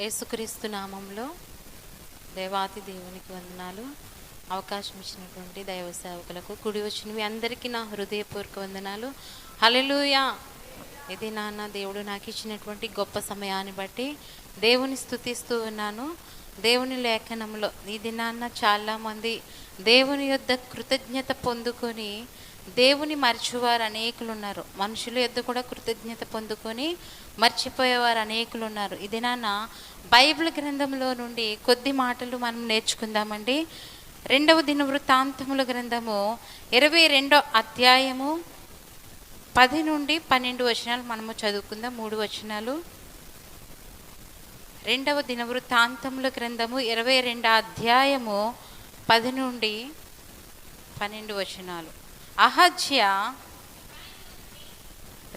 యేసుక్రీస్తు నామంలో దేవాతి దేవునికి వందనాలు. అవకాశం ఇచ్చినటువంటి దైవ సేవకులకు, కూడి వచ్చిన మీ అందరికీ నా హృదయపూర్వక వందనాలు. హల్లెలూయా. ఇది నాన్న దేవుడు నాకు ఇచ్చినటువంటి గొప్ప సమయాన్ని బట్టి దేవుని స్తుతిస్తూ ఉన్నాను. దేవుని లేఖనంలో ఈ దినాన్న చాలామంది దేవుని యొద్ద కృతజ్ఞత పొందుకొని దేవుని మర్చివారు అనేకులు ఉన్నారు. మనుషుల యొద్ద కూడా కృతజ్ఞత పొందుకొని మర్చిపోయేవారు అనేకులు ఉన్నారు. ఇది నాన్న బైబిల్ గ్రంథంలో నుండి కొద్ది మాటలు మనం నేర్చుకుందామండి. 2వ దినవృత్తాంతముల గ్రంథము 22వ అధ్యాయము 10 నుండి 12 వచనాలు మనము చదువుకుందాం. 3 వచనాలు. 2వ దినవృత్తాంతముల గ్రంథము 22వ అధ్యాయము 10 నుండి 12 వచనాలు. అహజ్య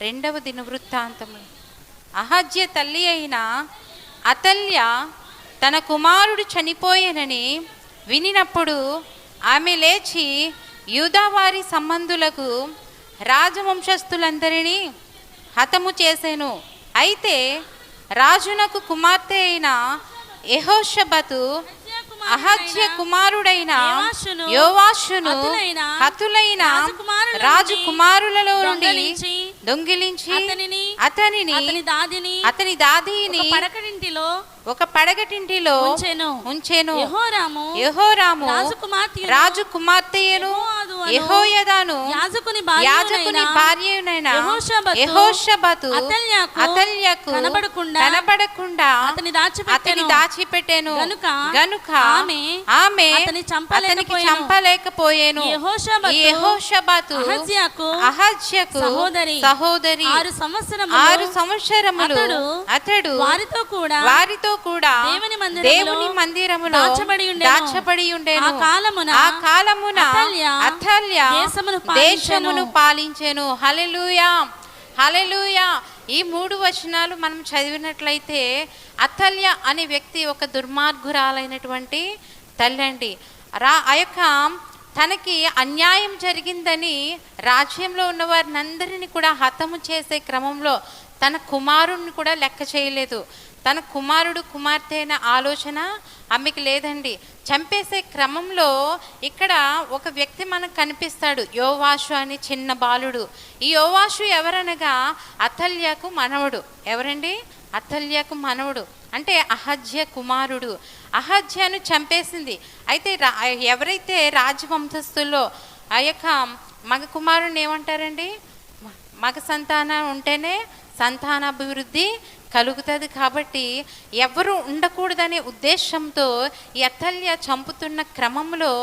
2వ దినవృత్తాంతములు. అహజ్య తల్లి అయిన అతల్య తన కుమారుడు చనిపోయేనని వినినప్పుడు ఆమె లేచి యూదావారి సంబంధులకు రాజవంశస్థులందరినీ హతము చేసెను. అయితే రాజునకు కుమార్తె అయిన యెహోషబతు అహజ్య కుమారుడైన యోవాషును హతులైన రాజకుమారులలో నుండి దొంగిలించి అతని దాదిని ఒక పడగటింటిలో ఉంచెను. యెహోరాము రాజకుమార్తెయను యెహోయాదాను యాజకుని భార్యయైన యెహోషబతు అతల్యకు కనబడకుండా అతని దాచిపెట్టెను గనుక ఆమె అతనికి చంపలేకపోయేను. యెహోషబతు అహజ్యకు సహోదరి 6 సంవత్సరములు అతడు వారితో కూడా దేవుని మందిరములో దాచబడి ఉండెను. ఆ కాలమున అతల్య దేశమును పాలించెను. హల్లెలూయా, హల్లెలూయా. ఈ 3 వచనాలు మనం చదివినట్లయితే అతల్య అనే వ్యక్తి ఒక దుర్మార్గురాలైనటువంటి తల్లి అండి. ఆ యొక్క తనకి అన్యాయం జరిగిందని రాజ్యంలో ఉన్న వారిని అందరినీ కూడా హతము చేసే క్రమంలో తన కుమారుడిని కూడా లెక్క చేయలేదు. తన కుమారుడు కుమార్తె అయిన ఆలోచన ఆమెకి లేదండి. చంపేసే క్రమంలో ఇక్కడ ఒక వ్యక్తి మనకు కనిపిస్తాడు, యోవాషు అని చిన్న బాలుడు. ఈ యోవాషు ఎవరనగా అతల్యకు మనవడు. ఎవరండి? అతల్యకు మనవడు అంటే అహజ్య కుమారుడు. అహజ్యను చంపేసింది. అయితే ఎవరైతే రాజవంశస్థుల్లో ఆ యొక్క మగ కుమారుని ఏమంటారండి? మగ సంతానం ఉంటేనే సంతానాభివృద్ధి కలుగుతుంది. కాబట్టి ఎవరు ఉండకూడదనే ఉద్దేశంతో ఈ అతల్య చంపుతున్న క్రమంలో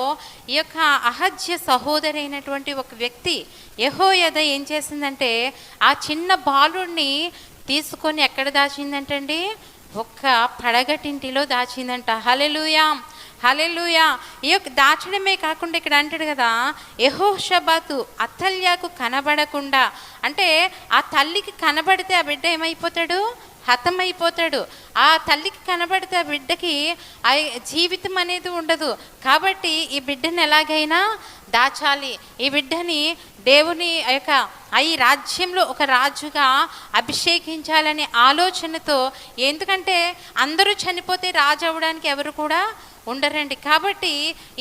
ఈ యొక్క అహజ్య సహోదరి అయినటువంటి ఒక వ్యక్తి యెహోయాద ఏం చేసిందంటే ఆ చిన్న బాలుడిని తీసుకొని ఎక్కడ దాచిందంటండి? ఒక్క పడగటింటిలో దాచిందంట. హల్లెలూయా, హల్లెలూయా. ఈ యొక్క దాచడమే కాకుండా ఇక్కడ అంటాడు కదా, యెహోషబతు అతల్యకు కనబడకుండా, అంటే ఆ తల్లికి కనబడితే ఆ బిడ్డ ఏమైపోతాడు? హతమైపోతాడు. ఆ తల్లికి కనబడితే ఆ బిడ్డకి ఆ జీవితం అనేది ఉండదు. కాబట్టి ఈ బిడ్డని ఎలాగైనా దాచాలి, ఈ బిడ్డని దేవుని యొక్క ఈ రాజ్యంలో ఒక రాజుగా అభిషేకించాలనే ఆలోచనతో, ఎందుకంటే అందరూ చనిపోతే రాజు అవ్వడానికి ఎవరు కూడా ఉండరండి. కాబట్టి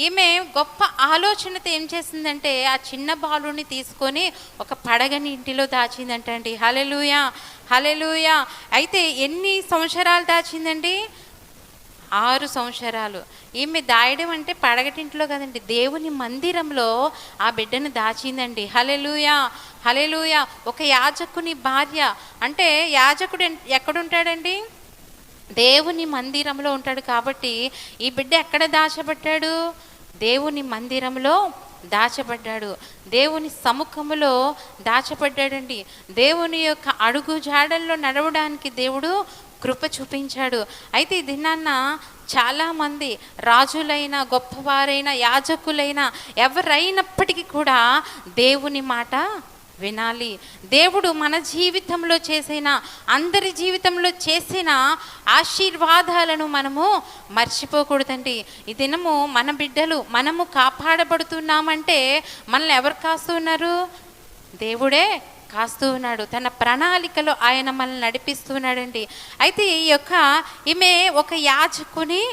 ఈమె గొప్ప ఆలోచనతో ఏం చేసిందంటే ఆ చిన్న బాలుని తీసుకొని ఒక పడగని ఇంటిలో దాచిందంటండి. హల్లెలూయా, హల్లెలూయా. అయితే ఎన్ని సంవత్సరాలు దాచిందండి? 6 సంవత్సరాలు. ఈమె దాయడం అంటే పడగటింట్లో కదండి, దేవుని మందిరంలో ఆ బిడ్డను దాచిందండి. హల్లెలూయా, హల్లెలూయా. ఒక యాజకుని భార్య అంటే యాజకుడు ఎక్కడుంటాడండి? దేవుని మందిరంలో ఉంటాడు. కాబట్టి ఈ బిడ్డ ఎక్కడ దాచబడ్డాడు? దేవుని మందిరంలో దాచబడ్డాడు, దేవుని సముఖములో దాచబడ్డాడండి. దేవుని యొక్క అడుగు జాడల్లో నడవడానికి దేవుడు కృప చూపించాడు. అయితే ఈ దినాన్న చాలామంది రాజులైన గొప్పవారైన యాజకులైన ఎవరైనప్పటికీ కూడా దేవుని మాట వినాలి. దేవుడు మన జీవితంలో చేసిన, అందరి జీవితంలో చేసిన ఆశీర్వాదాలను మనము మర్చిపోకూడదండి. ఈ దినము మన బిడ్డలు మనము కాపాడబడుతున్నామంటే మనల్ని ఎవరు కాస్తున్నారు? దేవుడే కాస్తూ ఉన్నాడు. తన ప్రణాళికలో ఆయన మనల్ని నడిపిస్తూ ఉన్నాడండి. అయితే ఈమె ఒక యాజకుని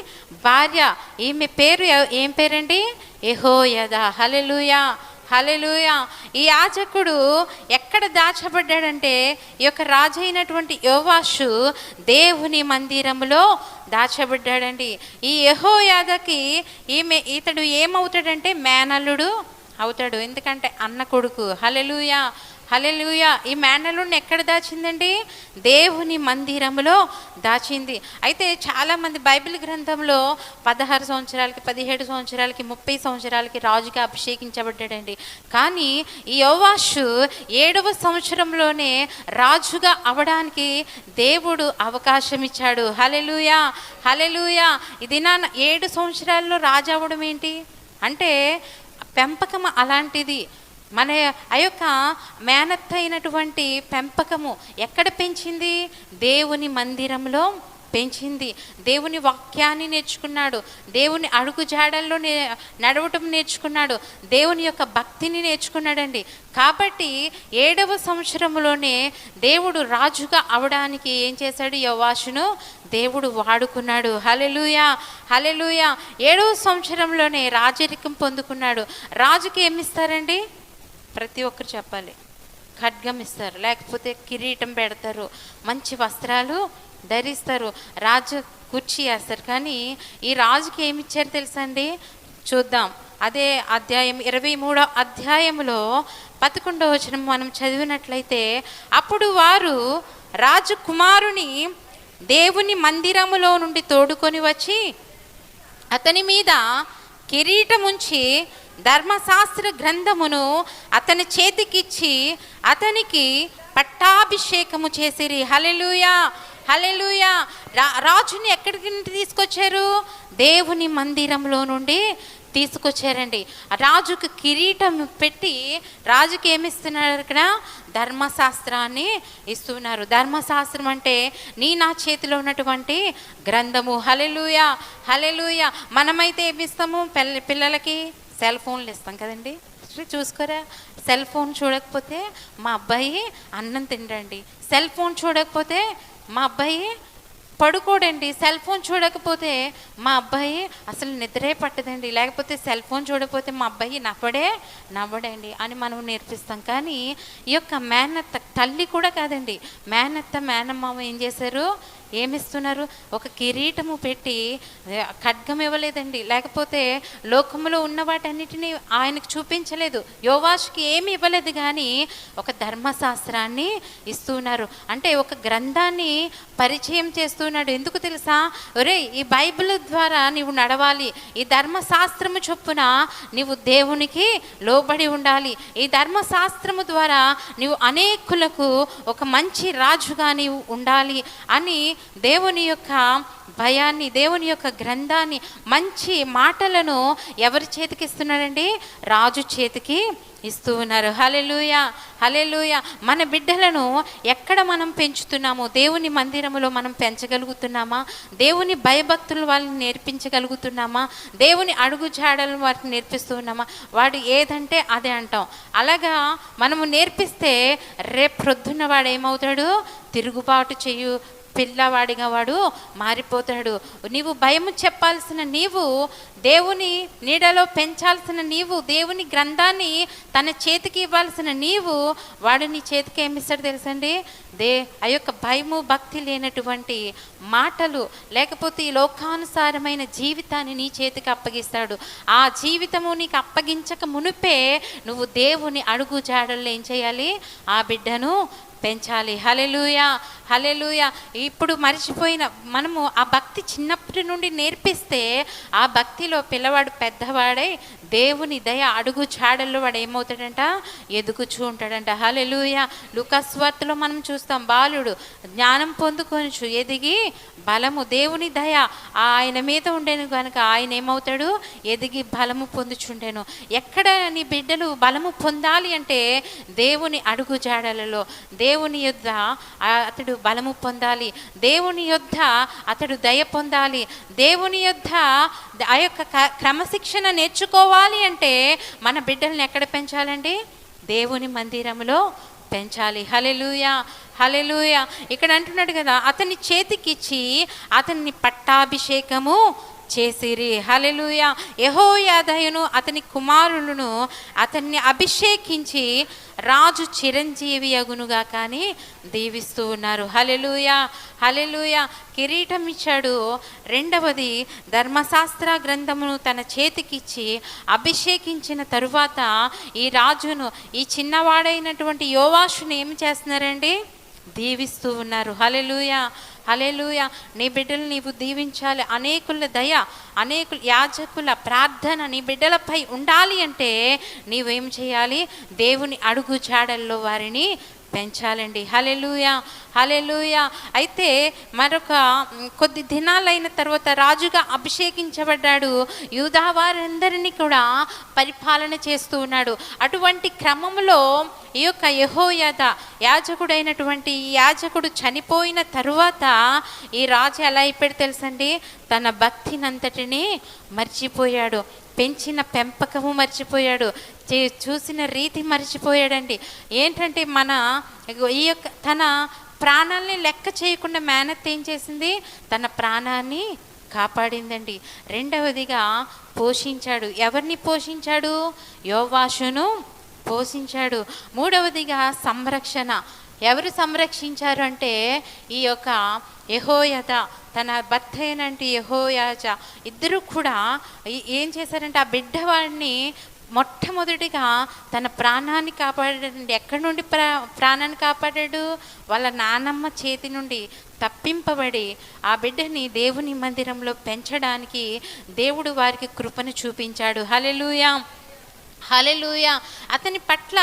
భార్య. ఈమె పేరు ఏం పేరండి? యెహోయాదా. హల్లెలూయా, హల్లెలూయా. ఈ యాజకుడు ఎక్కడ దాచబడ్డాడంటే రాజు అయినటువంటి యోవాషు దేవుని మందిరంలో దాచబడ్డాడండి. ఈ యెహోయాదాకి ఇతడు ఏమవుతాడంటే మేనల్లుడు అవుతాడు. ఎందుకంటే అన్న కొడుకు. హల్లెలూయా, హల్లెలూయా. ఈ మేనల్లుడిని ఎక్కడ దాచిందండి? దేవుని మందిరంలో దాచింది. అయితే చాలామంది బైబిల్ గ్రంథంలో 16 సంవత్సరాలకి, 17 సంవత్సరాలకి, 30 సంవత్సరాలకి రాజుగా అభిషేకించబడ్డాడండి. కానీ ఈ యోవాషు 7వ సంవత్సరంలోనే రాజుగా అవడానికి దేవుడు అవకాశం ఇచ్చాడు. హల్లెలూయా, హల్లెలూయా. ఇది 7 సంవత్సరాల్లో రాజు అవ్వడం ఏంటి అంటే పెంపకం అలాంటిది. మన మేనత్త అయినటువంటి పెంపకము ఎక్కడ పెంచింది? దేవుని మందిరంలో పెంచింది. దేవుని వాక్యాన్ని నేర్చుకున్నాడు, దేవుని అడుగు జాడల్లో నడవటం నేర్చుకున్నాడు, దేవుని భక్తిని నేర్చుకున్నాడండి. కాబట్టి 7వ సంవత్సరంలోనే దేవుడు రాజుగా అవడానికి ఏం చేశాడు? యోవాషును దేవుడు వాడుకున్నాడు. హల్లెలూయా, హల్లెలూయా. 7వ సంవత్సరంలోనే రాజరికం పొందుకున్నాడు. రాజుకి ఏమిస్తారండి? ప్రతి ఒక్కరు చెప్పాలి. ఖడ్గం ఇస్తారు, లేకపోతే కిరీటం పెడతారు, మంచి వస్త్రాలు ధరిస్తారు, రాజు కుర్చీ వేస్తారు. కానీ ఈ రాజుకి ఏమి ఇచ్చారు తెలుసా అండి? చూద్దాం. అదే అధ్యాయం 23వ అధ్యాయంలో 11వ వచనం మనం చదివినట్లయితే, అప్పుడు వారు రాజు కుమారుని దేవుని మందిరములో నుండి తోడుకొని వచ్చి అతని మీద కిరీటముంచి ధర్మశాస్త్ర గ్రంథమును అతని చేతికిచ్చి అతనికి పట్టాభిషేకము చేసిరి. హల్లెలూయా, హల్లెలూయా. రాజుని ఎక్కడికి తీసుకొచ్చారు? దేవుని మందిరంలో నుండి తీసుకొచ్చారండి. రాజుకు కిరీటం పెట్టి రాజుకి ఏమిస్తున్నారు? ఇక్కడ ధర్మశాస్త్రాన్ని ఇస్తున్నారు. ధర్మశాస్త్రం అంటే నా చేతిలో ఉన్నటువంటి గ్రంథము. హల్లెలూయా, హల్లెలూయా. మనమైతే ఏమిస్తాము? పిల్లలకి సెల్ ఫోన్లు ఇస్తాం కదండి. చూసుకోరా, సెల్ ఫోన్ చూడకపోతే మా అబ్బాయి అన్నం తినడండి, సెల్ ఫోన్ చూడకపోతే మా అబ్బాయి పడుకోడండి, సెల్ ఫోన్ చూడకపోతే మా అబ్బాయి అసలు నిద్రే పట్టదండి, లేకపోతే సెల్ ఫోన్ చూడకపోతే మా అబ్బాయి నవ్వడండి అని మనం నేర్పిస్తాం. కానీ ఈ మేనత్త తల్లి కూడా కాదండి, మేనమామ ఏం చేశారు? ఏమిస్తున్నారు? ఒక కిరీటము పెట్టి ఖడ్గం ఇవ్వలేదండి, లేకపోతే లోకములో ఉన్న వాటన్నిటిని ఆయనకు చూపించలేదు, యోవాషుకి ఏమి ఇవ్వలేదు. కానీ ఒక ధర్మశాస్త్రాన్ని ఇస్తున్నారు. అంటే ఒక గ్రంథాన్ని పరిచయం చేస్తున్నాడు. ఎందుకు తెలుసా? ఈ బైబిల్ ద్వారా నీవు నడవాలి, ఈ ధర్మశాస్త్రము చొప్పున నీవు దేవునికి లోబడి ఉండాలి, ఈ ధర్మశాస్త్రము ద్వారా నీవు అనేకులకు ఒక మంచి రాజుగా నీవు ఉండాలి అని దేవుని భయాన్ని, దేవుని గ్రంథాన్ని, మంచి మాటలను ఎవరి చేతికి ఇస్తున్నారండి? రాజు చేతికి ఇస్తూ ఉన్నారు. హల్లెలూయా, హల్లెలూయా. మన బిడ్డలను ఎక్కడ మనం పెంచుతున్నామో, దేవుని మందిరములో మనం పెంచగలుగుతున్నామా? దేవుని భయభక్తులు వాళ్ళని నేర్పించగలుగుతున్నామా? దేవుని అడుగు జాడలను వాటిని నేర్పిస్తూ ఉన్నామా? వాడు ఏదంటే అదే అంటాం. అలాగా మనము నేర్పిస్తే రేపు ప్రొద్దున్న వాడు ఏమవుతాడు? తిరుగుబాటు పిల్లవాడిగా వాడు మారిపోతాడు. నీవు భయము చెప్పాల్సిన నీవు, దేవుని నీడలో పెంచాల్సిన నీవు, దేవుని గ్రంథాన్ని తన చేతికి ఇవ్వాల్సిన నీవు, వాడు నీ చేతికి ఏమిస్తాడు తెలుసండి? భయము భక్తి లేనటువంటి మాటలు, లేకపోతే ఈ లోకానుసారమైన జీవితాన్ని నీ చేతికి అప్పగిస్తాడు. ఆ జీవితము నీకు అప్పగించక మునుపే నువ్వు దేవుని అడుగు జాడల్లో ఏం చేయాలి? ఆ బిడ్డను పెంచాలి. హల్లెలూయా, హల్లెలూయా. ఇప్పుడు మర్చిపోయిన మనము ఆ భక్తి చిన్నప్పటి నుండి నేర్పిస్తే ఆ భక్తిలో పిల్లవాడు పెద్దవాడై దేవుని దయ అడుగు చాడల్లో వాడు ఏమవుతాడంట? ఎదుగుచూ ఉంటాడంట. హల్లెలూయా. లూకాసు సువార్తలో మనం చూస్తాం, బాలుడు జ్ఞానం పొందుకొనుచు ఎదిగి బలము, దేవుని దయ ఆయన మీద ఉండేను కనుక ఆయన ఏమవుతాడు? ఎదిగి బలము పొందుచుండెను. ఎక్కడ నీ బిడ్డలు బలము పొందాలి అంటే దేవుని అడుగు జాడలలో, దేవుని యొద్ద అతడు బలము పొందాలి, దేవుని యొద్ద అతడు దయ పొందాలి, దేవుని యొద్ద క్రమశిక్షణ నేర్చుకోవాలి. అంటే మన బిడ్డల్ని ఎక్కడ పెంచాలండి? దేవుని మందిరంలో పెంచాలి. హల్లెలూయా, హల్లెలూయా. ఇక్కడ అంటున్నాడు కదా, అతని చేతికిచ్చి అతన్ని పట్టాభిషేకము చేసిరి. హల్లెలూయా. యెహోయాదాయును అతని కుమారులను అతన్ని అభిషేకించి రాజు చిరంజీవి అగునుగా కానీ దీవిస్తూ ఉన్నారు. హల్లెలూయా, హల్లెలూయా. కిరీటం ఇచ్చాడు. రెండవది, ధర్మశాస్త్ర గ్రంథమును తన చేతికిచ్చి అభిషేకించిన తరువాత ఈ రాజును, ఈ చిన్నవాడైనటువంటి యోవాషును ఏమి చేస్తున్నారండి? దీవిస్తూ ఉన్నారు. హల్లెలూయా, హల్లెలూయా. నీ బిడ్డలు నీవు దీవించాలి. అనేకుల దయ, అనేకుల యాజకుల ప్రార్థన నీ బిడ్డలపై ఉండాలి అంటే నీవేం చేయాలి? దేవుని అడుగు జాడల్లో వారిని పెంచాలండి. హల్లెలూయా, హల్లెలూయా. అయితే మరొక కొద్ది దినాలైన తర్వాత రాజుగా అభిషేకించబడ్డాడు. యూదా వారందరినీ కూడా పరిపాలన చేస్తూ ఉన్నాడు. అటువంటి క్రమంలో ఈ యొక్క యెహోయాదా యాజకుడైనటువంటి ఈ యాజకుడు చనిపోయిన తరువాత ఈ రాజు ఎలా అయిపోయాడు తెలుసండి? తన భక్తినంతటిని మర్చిపోయాడు. పెంచిన పెంపకము మర్చిపోయాడు. చూసిన రీతి మర్చిపోయాడండి. ఏంటంటే ఈ యొక్క తన ప్రాణాలని లెక్క చేయకుండా మేనత్ ఏం చేసింది? తన ప్రాణాన్ని కాపాడిందండి. రెండవదిగా పోషించాడు. ఎవరిని పోషించాడు? యోవాషును పోషించాడు. మూడవదిగా సంరక్షణ. ఎవరు సంరక్షించారు అంటే ఈ యొక్క యెహోయాదా తన భర్త అయినంటే యెహోయాజా ఇద్దరు కూడా ఏం చేశారంటే ఆ బిడ్డవాడిని మొట్టమొదటిగా తన ప్రాణాన్ని కాపాడాడండి. ఎక్కడి నుండి ప్రాణాన్ని కాపాడాడు? వాళ్ళ నానమ్మ చేతి నుండి తప్పింపబడి ఆ బిడ్డని దేవుని మందిరంలో పెంచడానికి దేవుడు వారికి కృపను చూపించాడు. హల్లెలూయా, హల్లెలూయా. అతని పట్ల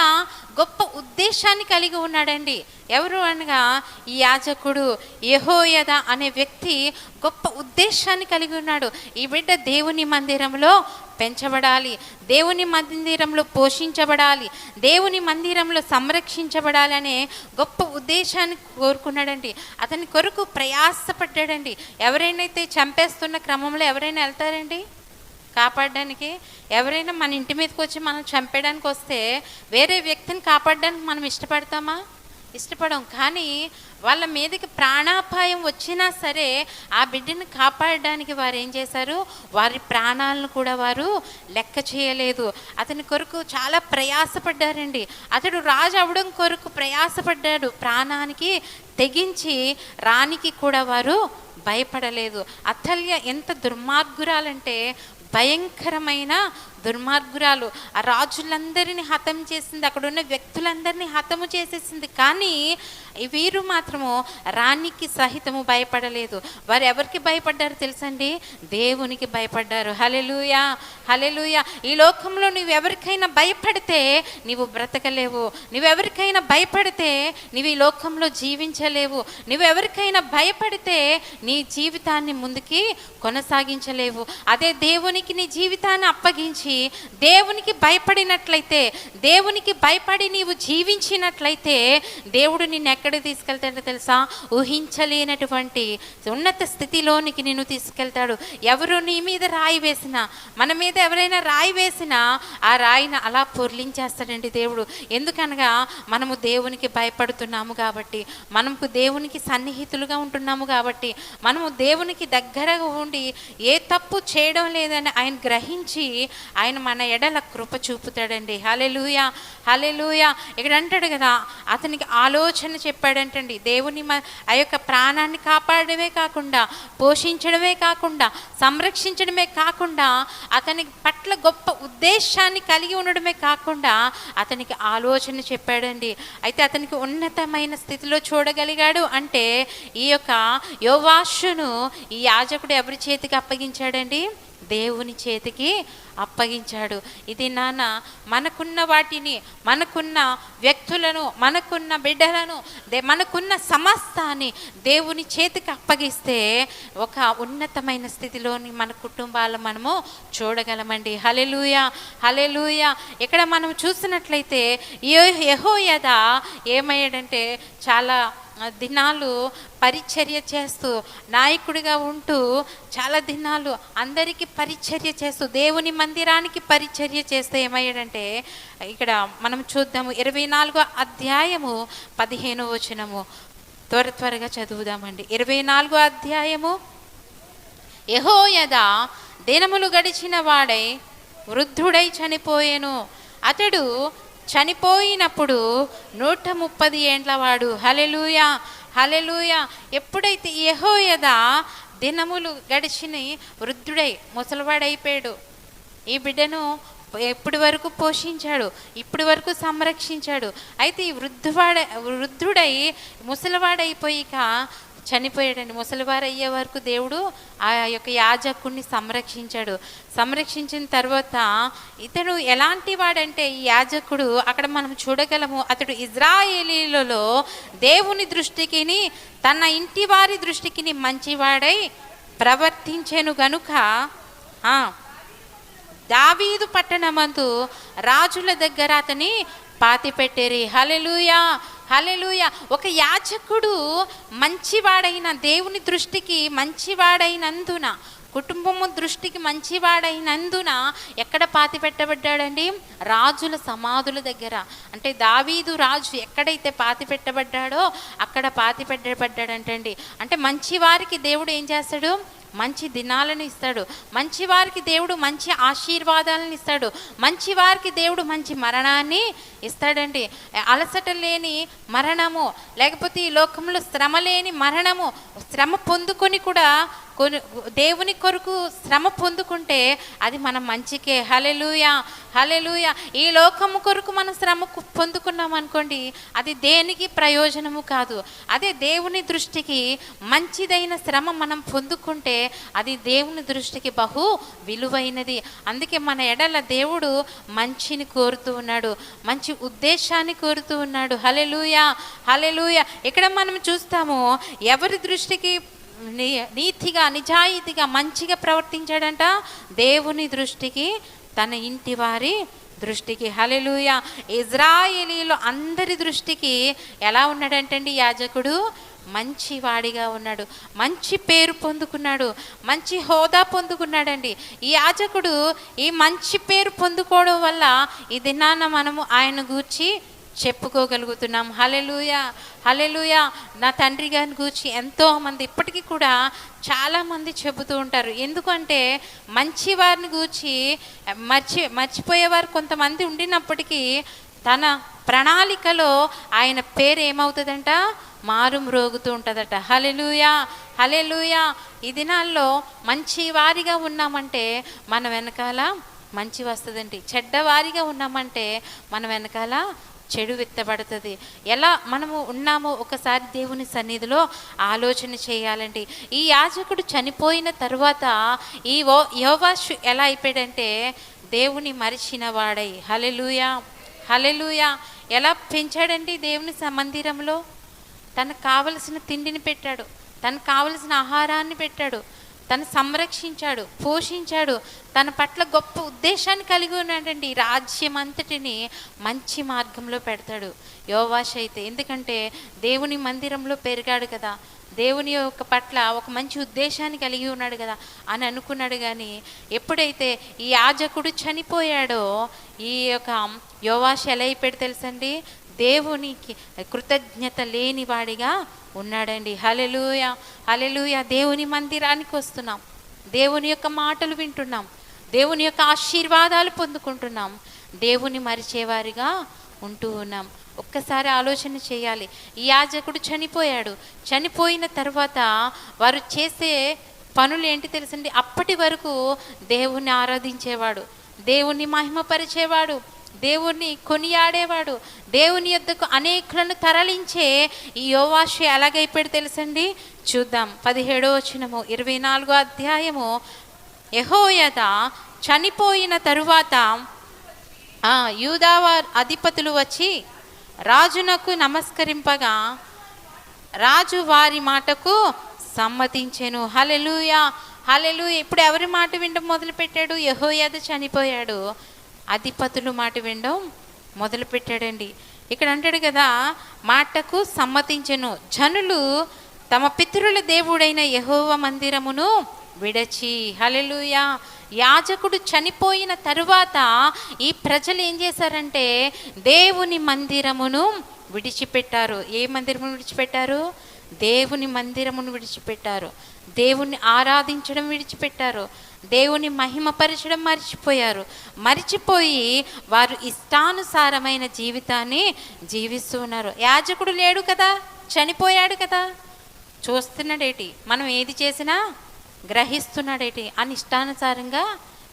గొప్ప ఉద్దేశాన్ని కలిగి ఉన్నాడండి. ఎవరు అనగా ఈ యాజకుడు యెహోయాదా అనే వ్యక్తి గొప్ప ఉద్దేశాన్ని కలిగి ఉన్నాడు. ఈ బిడ్డ దేవుని మందిరంలో పెంచబడాలి, దేవుని మందిరంలో పోషించబడాలి, దేవుని మందిరంలో సంరక్షించబడాలి అనే గొప్ప ఉద్దేశాన్ని కోరుకున్నాడండి. అతని కొరకు ప్రయాసపడ్డాడండి. ఎవరైనా చంపేస్తున్న క్రమంలో ఎవరైనా వెళ్తారండి కాపాడడానికి? ఎవరైనా మన ఇంటి మీదకి వచ్చి మనం చంపేయడానికి వస్తే వేరే వ్యక్తిని కాపాడడానికి మనం ఇష్టపడతామా? ఇష్టపడం. కానీ వాళ్ళ మీదకి ప్రాణాపాయం వచ్చినా సరే ఆ బిడ్డను కాపాడడానికి వారు ఏం చేశారు? వారి ప్రాణాలను కూడా వారు లెక్క చేయలేదు. అతని కొరకు చాలా ప్రయాసపడ్డారండి. అతడు రాజు అవడం కొరకు ప్రయాసపడ్డాడు. ప్రాణానికి తెగించి రానికి కూడా వారు భయపడలేదు. అతల్య ఎంత దుర్మార్గురాలంటే భయంకరమైన దుర్మార్గురాలు. ఆ రాజులందరినీ హతం చేసింది, అక్కడ ఉన్న వ్యక్తులందరినీ హతము చేసేసింది. కానీ వీరు మాత్రము రాణికి సహితము భయపడలేదు. వారు ఎవరికి భయపడ్డారు తెలుసండి? దేవునికి భయపడ్డారు. హల్లెలూయా, హల్లెలూయా. ఈ లోకంలో నువ్వు ఎవరికైనా భయపడితే నీవు బ్రతకలేవు. నువ్వెవరికైనా భయపడితే నీవు ఈ లోకంలో జీవించలేవు. నువ్వెవరికైనా భయపడితే నీ జీవితాన్ని ముందుకి కొనసాగించలేవు. అదే దేవునికి నీ జీవితాన్ని అప్పగించి దేవునికి భయపడినట్లయితే, దేవునికి భయపడి నీవు జీవించినట్లయితే దేవుడు నిన్ను ఎక్కడ తీసుకెళ్తాడో తెలుసా? ఊహించలేనటువంటి ఉన్నత స్థితిలోనికి నిన్ను తీసుకెళ్తాడు. ఎవరు నీ మీద రాయి వేసినా, మన మీద ఎవరైనా రాయి వేసినా ఆ రాయిని అలా పొర్లించేస్తాడండి దేవుడు. ఎందుకనగా మనము దేవునికి భయపడుతున్నాము కాబట్టి, మనకు దేవునికి సన్నిహితులుగా ఉంటున్నాము కాబట్టి, మనము దేవునికి దగ్గరగా ఉండి ఏ తప్పు చేయడం లేదని ఆయన గ్రహించి ఆయన మన ఎడల కృప చూపుతాడండి. హల్లెలూయా, హల్లెలూయా. ఇక్కడ అంటాడు కదా, అతనికి ఆలోచన చెప్పాడంటండి. దేవుని ఆ యొక్క ప్రాణాన్ని కాపాడమే కాకుండా, పోషించడమే కాకుండా, సంరక్షించడమే కాకుండా, అతని పట్ల గొప్ప ఉద్దేశాన్ని కలిగి ఉండడమే కాకుండా అతనికి ఆలోచన చెప్పాడండి. అయితే అతనికి ఉన్నతమైన స్థితిలో చూడగలిగాడు అంటే ఈ యొక్క యోవాషును ఈ యాజకుడు ఎవరి చేతికి అప్పగించాడండి? దేవుని చేతికి అప్పగించాడు. ఇది నాన్న మనకున్న వాటిని, మనకున్న వ్యక్తులను, మనకున్న బిడ్డలను, మనకున్న సమస్తాన్ని దేవుని చేతికి అప్పగిస్తే ఒక ఉన్నతమైన స్థితిలోని మన కుటుంబాలు మనము చూడగలమండి. హల్లెలూయా, హల్లెలూయా. ఇక్కడ మనం చూసినట్లయితే యెహోయాదా ఏమయ్యాడంటే చాలా దినాలు పరిచర్య చేస్తూ నాయకుడిగా ఉంటూ చాలా దినాలు అందరికీ పరిచర్య చేస్తూ దేవుని మందిరానికి పరిచర్య చేస్తూ ఏమయ్యాడంటే, ఇక్కడ మనం చూద్దాము 24వ అధ్యాయము 15వ వచనము. త్వరగా చదువుదామండి. 24వ అధ్యాయము. యెహోయాదా దినములు గడిచిన వాడై వృద్ధుడై చనిపోయెను. అతడు చనిపోయినప్పుడు 130 ఏండ్ల వాడు. హల్లెలూయా, హల్లెలూయా. ఎప్పుడైతే యెహోయాదా దినములు గడిచిన వృద్ధుడై ముసలివాడైపోయాడు, ఈ బిడ్డను ఇప్పటి వరకు పోషించాడు, ఇప్పటి వరకు సంరక్షించాడు. అయితే ఈ వృద్ధుడై ముసలివాడైపోయిక చనిపోయాడండి. ముసలివారు అయ్యే వరకు దేవుడు ఆ యొక్క యాజకుడిని సంరక్షించిన తర్వాత ఇతడు ఎలాంటి వాడంటే, ఈ యాజకుడు అక్కడ మనం చూడగలము, అతడు ఇజ్రాయేలీలలో దేవుని దృష్టికి తన ఇంటి వారి దృష్టికి మంచివాడై ప్రవర్తించెను గనుక దావీదు పట్టణమందు రాజుల దగ్గర అతని పాతిపెట్టేరి. హల్లెలూయా, హల్లెలూయా. ఒక యాజకుడు మంచివాడైన, దేవుని దృష్టికి మంచివాడైనందున, కుటుంబము దృష్టికి మంచివాడైనందున ఎక్కడ పాతి పెట్టబడ్డాడండి? రాజుల సమాధుల దగ్గర. అంటే దావీదు రాజు ఎక్కడైతే పాతి పెట్టబడ్డాడో అక్కడ పాతి పెట్టబడ్డాడంటండి. అంటే మంచివారికి దేవుడు ఏం చేస్తాడు? మంచి దినాలను ఇస్తాడు. మంచివారికి దేవుడు మంచి ఆశీర్వాదాలను ఇస్తాడు. మంచివారికి దేవుడు మంచి మరణాన్ని ఇస్తాడండి. అలసట లేని మరణము, లేకపోతే ఈ లోకంలో శ్రమ లేని మరణము, శ్రమ పొందుకొని కూడా దేవుని కొరకు శ్రమ పొందుకుంటే అది మన మంచికే. హల్లెలూయా, హల్లెలూయా. ఈ లోకము కొరకు మనం శ్రమ పొందుకున్నాం అనుకోండి, అది దేనికి ప్రయోజనము కాదు. అదే దేవుని దృష్టికి మంచిదైన శ్రమ మనం పొందుకుంటే అది దేవుని దృష్టికి బహు విలువైనది. అందుకే మన ఎడల దేవుడు మంచిని కోరుతూ ఉన్నాడు, మంచి ఉద్దేశాన్ని కోరుతూ ఉన్నాడు. హల్లెలూయా, హల్లెలూయా. ఇక్కడ మనం చూస్తాము, ఎవరి దృష్టికి నీతిగా, నిజాయితీగా, మంచిగా ప్రవర్తించాడంట? దేవుని దృష్టికి, తన ఇంటి వారి దృష్టికి. హల్లెలూయా. ఇజ్రాయేలీలో అందరి దృష్టికి ఎలా ఉన్నాడంటండి యాజకుడు? మంచివాడిగా ఉన్నాడు, మంచి పేరు పొందుకున్నాడు, మంచి హోదా పొందుకున్నాడండి. ఈ యాజకుడు ఈ మంచి పేరు పొందుకోవడం వల్ల ఈ దినాన మనము ఆయన గూర్చి చెప్పుకోగలుగుతున్నాం. హల్లెలూయా, హల్లెలూయా. నా తండ్రి గారిని గూర్చి ఎంతోమంది ఇప్పటికీ కూడా చాలామంది చెబుతూ ఉంటారు. ఎందుకంటే మంచివారిని గూర్చి మర్చిపోయేవారు కొంతమంది ఉండినప్పటికీ తన ప్రణాళికలో ఆయన పేరు ఏమవుతుందంట? మారుమ్రోగుతూ ఉంటుందట. హల్లెలూయా, హల్లెలూయా. ఈ దినాల్లో మంచి వారిగా ఉన్నామంటే మన వెనకాల మంచి వస్తుందండి. చెడ్డవారిగా ఉన్నామంటే మన వెనకాల చెడు విత్తబడుతుంది. ఎలా మనము ఉన్నామో ఒకసారి దేవుని సన్నిధిలో ఆలోచన చేయాలండి. ఈ యాజకుడు చనిపోయిన తరువాత ఈ యోవాషు ఎలా అయిపోయాడంటే దేవుని మరిచిన వాడై. హల్లెలూయా, హల్లెలూయా. ఎలా పెంచాడండి దేవుని మందిరంలో? తనకు కావలసిన తిండిని పెట్టాడు, తనకు కావలసిన ఆహారాన్ని పెట్టాడు, తను సంరక్షించాడు, పోషించాడు, తన పట్ల గొప్ప ఉద్దేశాన్ని కలిగి ఉన్నాడండి. రాజ్యం అంతటిని మంచి మార్గంలో పెడతాడు యోవాషు అయితే. ఎందుకంటే దేవుని మందిరంలో పెరిగాడు కదా, దేవుని యొక్క పట్ల ఒక మంచి ఉద్దేశాన్ని కలిగి ఉన్నాడు కదా అని అనుకున్నాడు. కానీ ఎప్పుడైతే ఈ యాజకుడు చనిపోయాడో ఈ యొక్క యోవాషు ఎలా అయిపోయాడు తెలుసండి? దేవునికి కృతజ్ఞత లేని వాడిగా ఉన్నాడండి. హల్లెలూయా, హల్లెలూయా. దేవుని మందిరానికి వస్తున్నాం, దేవుని యొక్క మాటలు వింటున్నాం, దేవుని యొక్క ఆశీర్వాదాలు పొందుకుంటున్నాం, దేవుని మరిచేవారిగా ఉంటూ ఉన్నాం. ఒక్కసారి ఆలోచన చేయాలి. ఈ యాజకుడు చనిపోయాడు. చనిపోయిన తర్వాత వారు చేసే పనులు ఏంటి తెలుసండి? అప్పటి వరకు దేవుణ్ణి ఆరాధించేవాడు, దేవుణ్ణి మహిమపరిచేవాడు, దేవుణ్ణి కొనియాడేవాడు, దేవుని యొద్దకు అనేకులను తరలించే ఈ యోవాషు ఎలాగైపోయాడు తెలుసండి? చూద్దాం. 17వ వచనము 24వ అధ్యాయము. యెహోయాదా చనిపోయిన తరువాత యూదావారి అధిపతులు వచ్చి రాజునకు నమస్కరింపగా రాజు వారి మాటకు సమ్మతించెను. హల్లెలూయా, హల్లెలూయా. ఇప్పుడు ఎవరి మాట వినడం మొదలుపెట్టాడు? యెహోయాదా చనిపోయాడు, అధిపతులు మాట వినడం మొదలుపెట్టాడండి. ఇక్కడ అంటాడు కదా, మాటకు సమ్మతించెను. జనులు తమ పితరుల దేవుడైన యెహోవా మందిరమును విడచి. హల్లెలూయా. యాజకుడు చనిపోయిన తరువాత ఈ ప్రజలు ఏం చేశారంటే దేవుని మందిరమును విడిచిపెట్టారు. ఏ మందిరమును విడిచిపెట్టారు? దేవుని మందిరమును విడిచిపెట్టారు. దేవుణ్ణి ఆరాధించడం విడిచిపెట్టారు. దేవుని మహిమపరచడం మరిచిపోయి వారు ఇష్టానుసారమైన జీవితాన్ని జీవిస్తూ ఉన్నారు. యాజకుడు లేడు కదా, చనిపోయాడు కదా, చూస్తున్నాడేటి, మనం ఏది చేసినా గ్రహిస్తున్నాడేటి అని ఇష్టానుసారంగా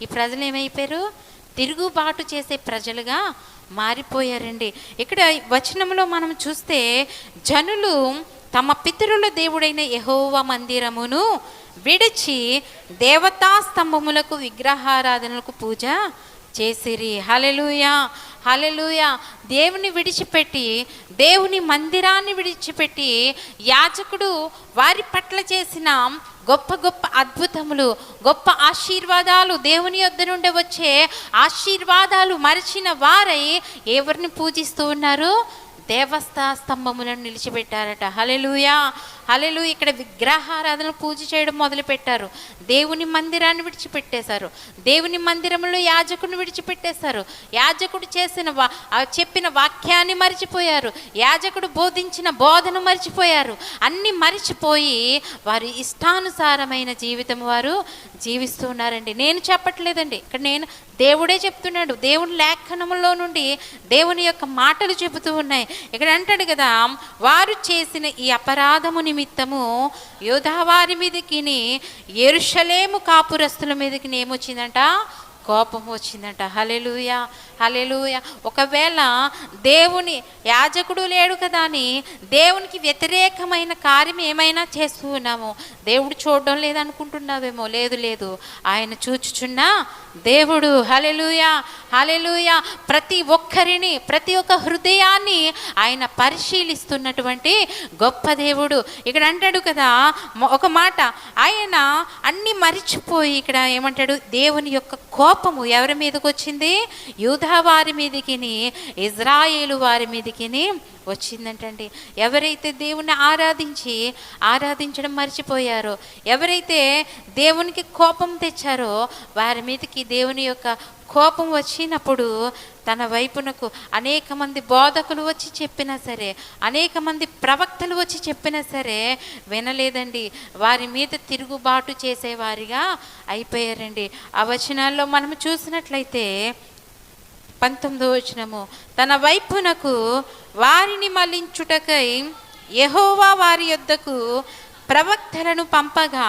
ఈ ప్రజలు ఏమైపోయారు? తిరుగుబాటు చేసే ప్రజలుగా మారిపోయారండి. ఇక్కడ వచనంలో మనం చూస్తే జనులు తమ పితరుల దేవుడైన యెహోవా మందిరమును విడిచి దేవతా స్తంభములకు విగ్రహారాధనలకు పూజ చేసిరి. హల్లెలూయా, హల్లెలూయా. దేవుని విడిచిపెట్టి, దేవుని మందిరాన్ని విడిచిపెట్టి యాజకుడు వారి పట్ల చేసిన గొప్ప గొప్ప అద్భుతములు, గొప్ప ఆశీర్వాదాలు, దేవుని యొద్ద నుండి వచ్చే ఆశీర్వాదాలు మరిచిన వారై ఎవరిని పూజిస్తూ ఉన్నారు? దేవస్థా స్తంభములను నిలిచిపెట్టారట. హల్లెలూయా, హల్లెలూయా. ఇక్కడ విగ్రహారాధన పూజ చేయడం మొదలుపెట్టారు. దేవుని మందిరాన్ని విడిచిపెట్టేశారు. దేవుని మందిరంలో యాజకుడిని విడిచిపెట్టేశారు. యాజకుడు చెప్పిన వాక్యాన్ని మరిచిపోయారు. యాజకుడు బోధించిన బోధన మరిచిపోయారు. అన్నీ మరిచిపోయి వారి ఇష్టానుసారమైన జీవితం వారు జీవిస్తూ ఉన్నారండి. నేను చెప్పట్లేదండి, ఇక్కడ దేవుడే చెప్తున్నాడు. దేవుని లేఖనములో నుండి దేవుని యొక్క మాటలు చెబుతూ ఉన్నాయి. ఇక్కడ అంటాడు కదా, వారు చేసిన ఈ అపరాధము నిమిత్తము యూదావారి మీదకి, యెరూషలేము కాపురస్తుల మీదకి ఏమొచ్చిందంట? కోపం వచ్చిందంట. హల్లెలూయా, హల్లెలూయా. ఒకవేళ దేవుని యాజకుడు లేడు కదా అని దేవునికి వ్యతిరేకమైన కార్యం ఏమైనా చేస్తూ ఉన్నాము, దేవుడు చూడడం లేదనుకుంటున్నావేమో. లేదు లేదు, ఆయన చూచుచున్న దేవుడు. హల్లెలూయా, హల్లెలూయా. ప్రతి ఒక్కరిని, ప్రతి ఒక్క హృదయాన్ని ఆయన పరిశీలిస్తున్నటువంటి గొప్ప దేవుడు. ఇక్కడ అంటాడు కదా ఒక మాట, ఆయన అన్ని మరిచిపోయి ఇక్కడ ఏమంటాడు? దేవుని యొక్క కోపము ఎవరి మీదకి వచ్చింది? యూదా వారి మీదకి, ఇజ్రాయేలు వారి మీదకి వచ్చిందంటండి. ఎవరైతే దేవుని ఆరాధించడం మర్చిపోయారో, ఎవరైతే దేవునికి కోపం తెచ్చారో వారి మీదకి దేవుని యొక్క కోపం వచ్చినప్పుడు తన వైపునకు అనేక మంది బోధకులు వచ్చి చెప్పినా సరే, అనేక మంది ప్రవక్తలు వచ్చి చెప్పినా సరే వినలేదండి. వారి మీద తిరుగుబాటు చేసేవారిగా అయిపోయారండి. ఆ వచనాల్లో మనం చూసినట్లయితే 19వ వచనము, తన వైపునకు వారిని మళ్లించుటకై యెహోవా వారి యొద్దకు ప్రవక్తలను పంపగా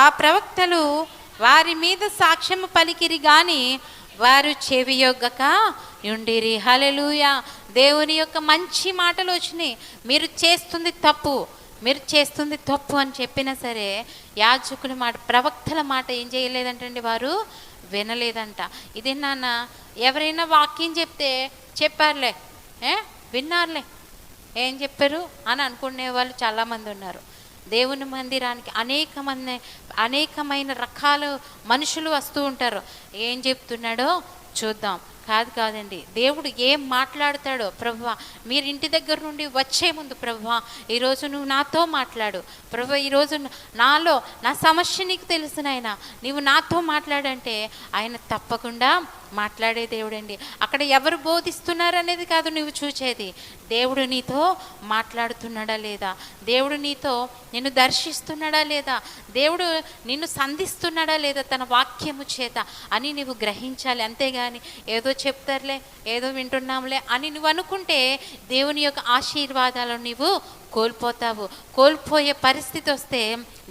ఆ ప్రవక్తలు వారి మీద సాక్ష్యము పలికిరి గాని వారు చెవియొగ్గక ఉండిరి. హల్లెలూయా. దేవుని యొక్క మంచి మాటలు వచ్చినాయి. మీరు చేస్తుంది తప్పు అని చెప్పినా సరే యాజకుల మాట, ప్రవక్తల మాట ఏం చేయలేదంటండి, వారు వినలేదంట. ఇదే నాన్న, ఎవరైనా వాక్యం చెప్తే చెప్పారులే, విన్నారులే, ఏం చెప్పారు అని అనుకునే వాళ్ళు చాలామంది ఉన్నారు. దేవుని మందిరానికి అనేకమైన రకాల మనుషులు వస్తూ ఉంటారు. ఏం చెప్తున్నాడో చూద్దాం. కాదండి, దేవుడు ఏం మాట్లాడతాడో, ప్రభువా మీరు ఇంటి దగ్గర నుండి వచ్చే ముందు ప్రభువా ఈరోజు నువ్వు నాతో మాట్లాడు, ప్రభువా ఈరోజు నా సమస్య నీకు తెలుసు నాయనా, నీవు నాతో మాట్లాడంటే ఆయన తప్పకుండా మాట్లాడే దేవుడండి. అక్కడ ఎవరు బోధిస్తున్నారు అనేది కాదు నువ్వు చూచేది, దేవుడు నీతో మాట్లాడుతున్నాడా లేదా, దేవుడు నిన్ను దర్శిస్తున్నాడా లేదా, దేవుడు నిన్ను సంధిస్తున్నాడా లేదా తన వాక్యము చేత అని నువ్వు గ్రహించాలి. అంతేగాని ఏదో చెప్తారులే, ఏదో వింటున్నాంలే అని నువ్వు అనుకుంటే దేవుని యొక్క ఆశీర్వాదాలను నీవు కోల్పోయే పరిస్థితి వస్తే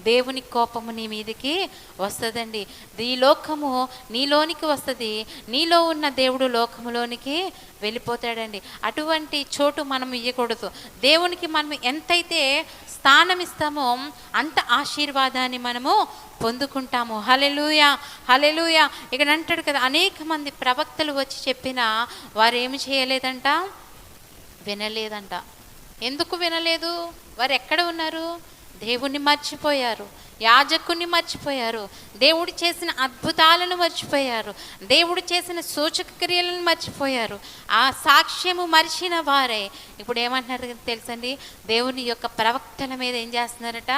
దేవుని కోపము నీ మీదకి వస్తుందండి. ఈ లోకము నీలోనికి వస్తుంది, నీలో ఉన్న దేవుడు లోకములోనికి వెళ్ళిపోతాడండి. అటువంటి చోటు మనం ఇవ్వకూడదు. దేవునికి మనం ఎంతైతే స్థానం ఇస్తామో అంత ఆశీర్వాదాన్ని మనము పొందుకుంటాము. హల్లెలూయా, హల్లెలూయా. ఇక్కడ అంటాడు కదా, అనేక మంది ప్రవక్తలు వచ్చి చెప్పినా వారు ఏమి చేయలేదంట, వినలేదంట. ఎందుకు వినలేదు? వారు ఎక్కడ ఉన్నారు? దేవుణ్ణి మర్చిపోయారు, యాజకుని మర్చిపోయారు, దేవుడు చేసిన అద్భుతాలను మర్చిపోయారు, దేవుడు చేసిన సూచక క్రియలను మర్చిపోయారు. ఆ సాక్ష్యము మరిచిన వారే ఇప్పుడు ఏమంటున్నారు తెలుసండి, దేవుని యొక్క ప్రవక్తల మీద ఏం చేస్తున్నారట,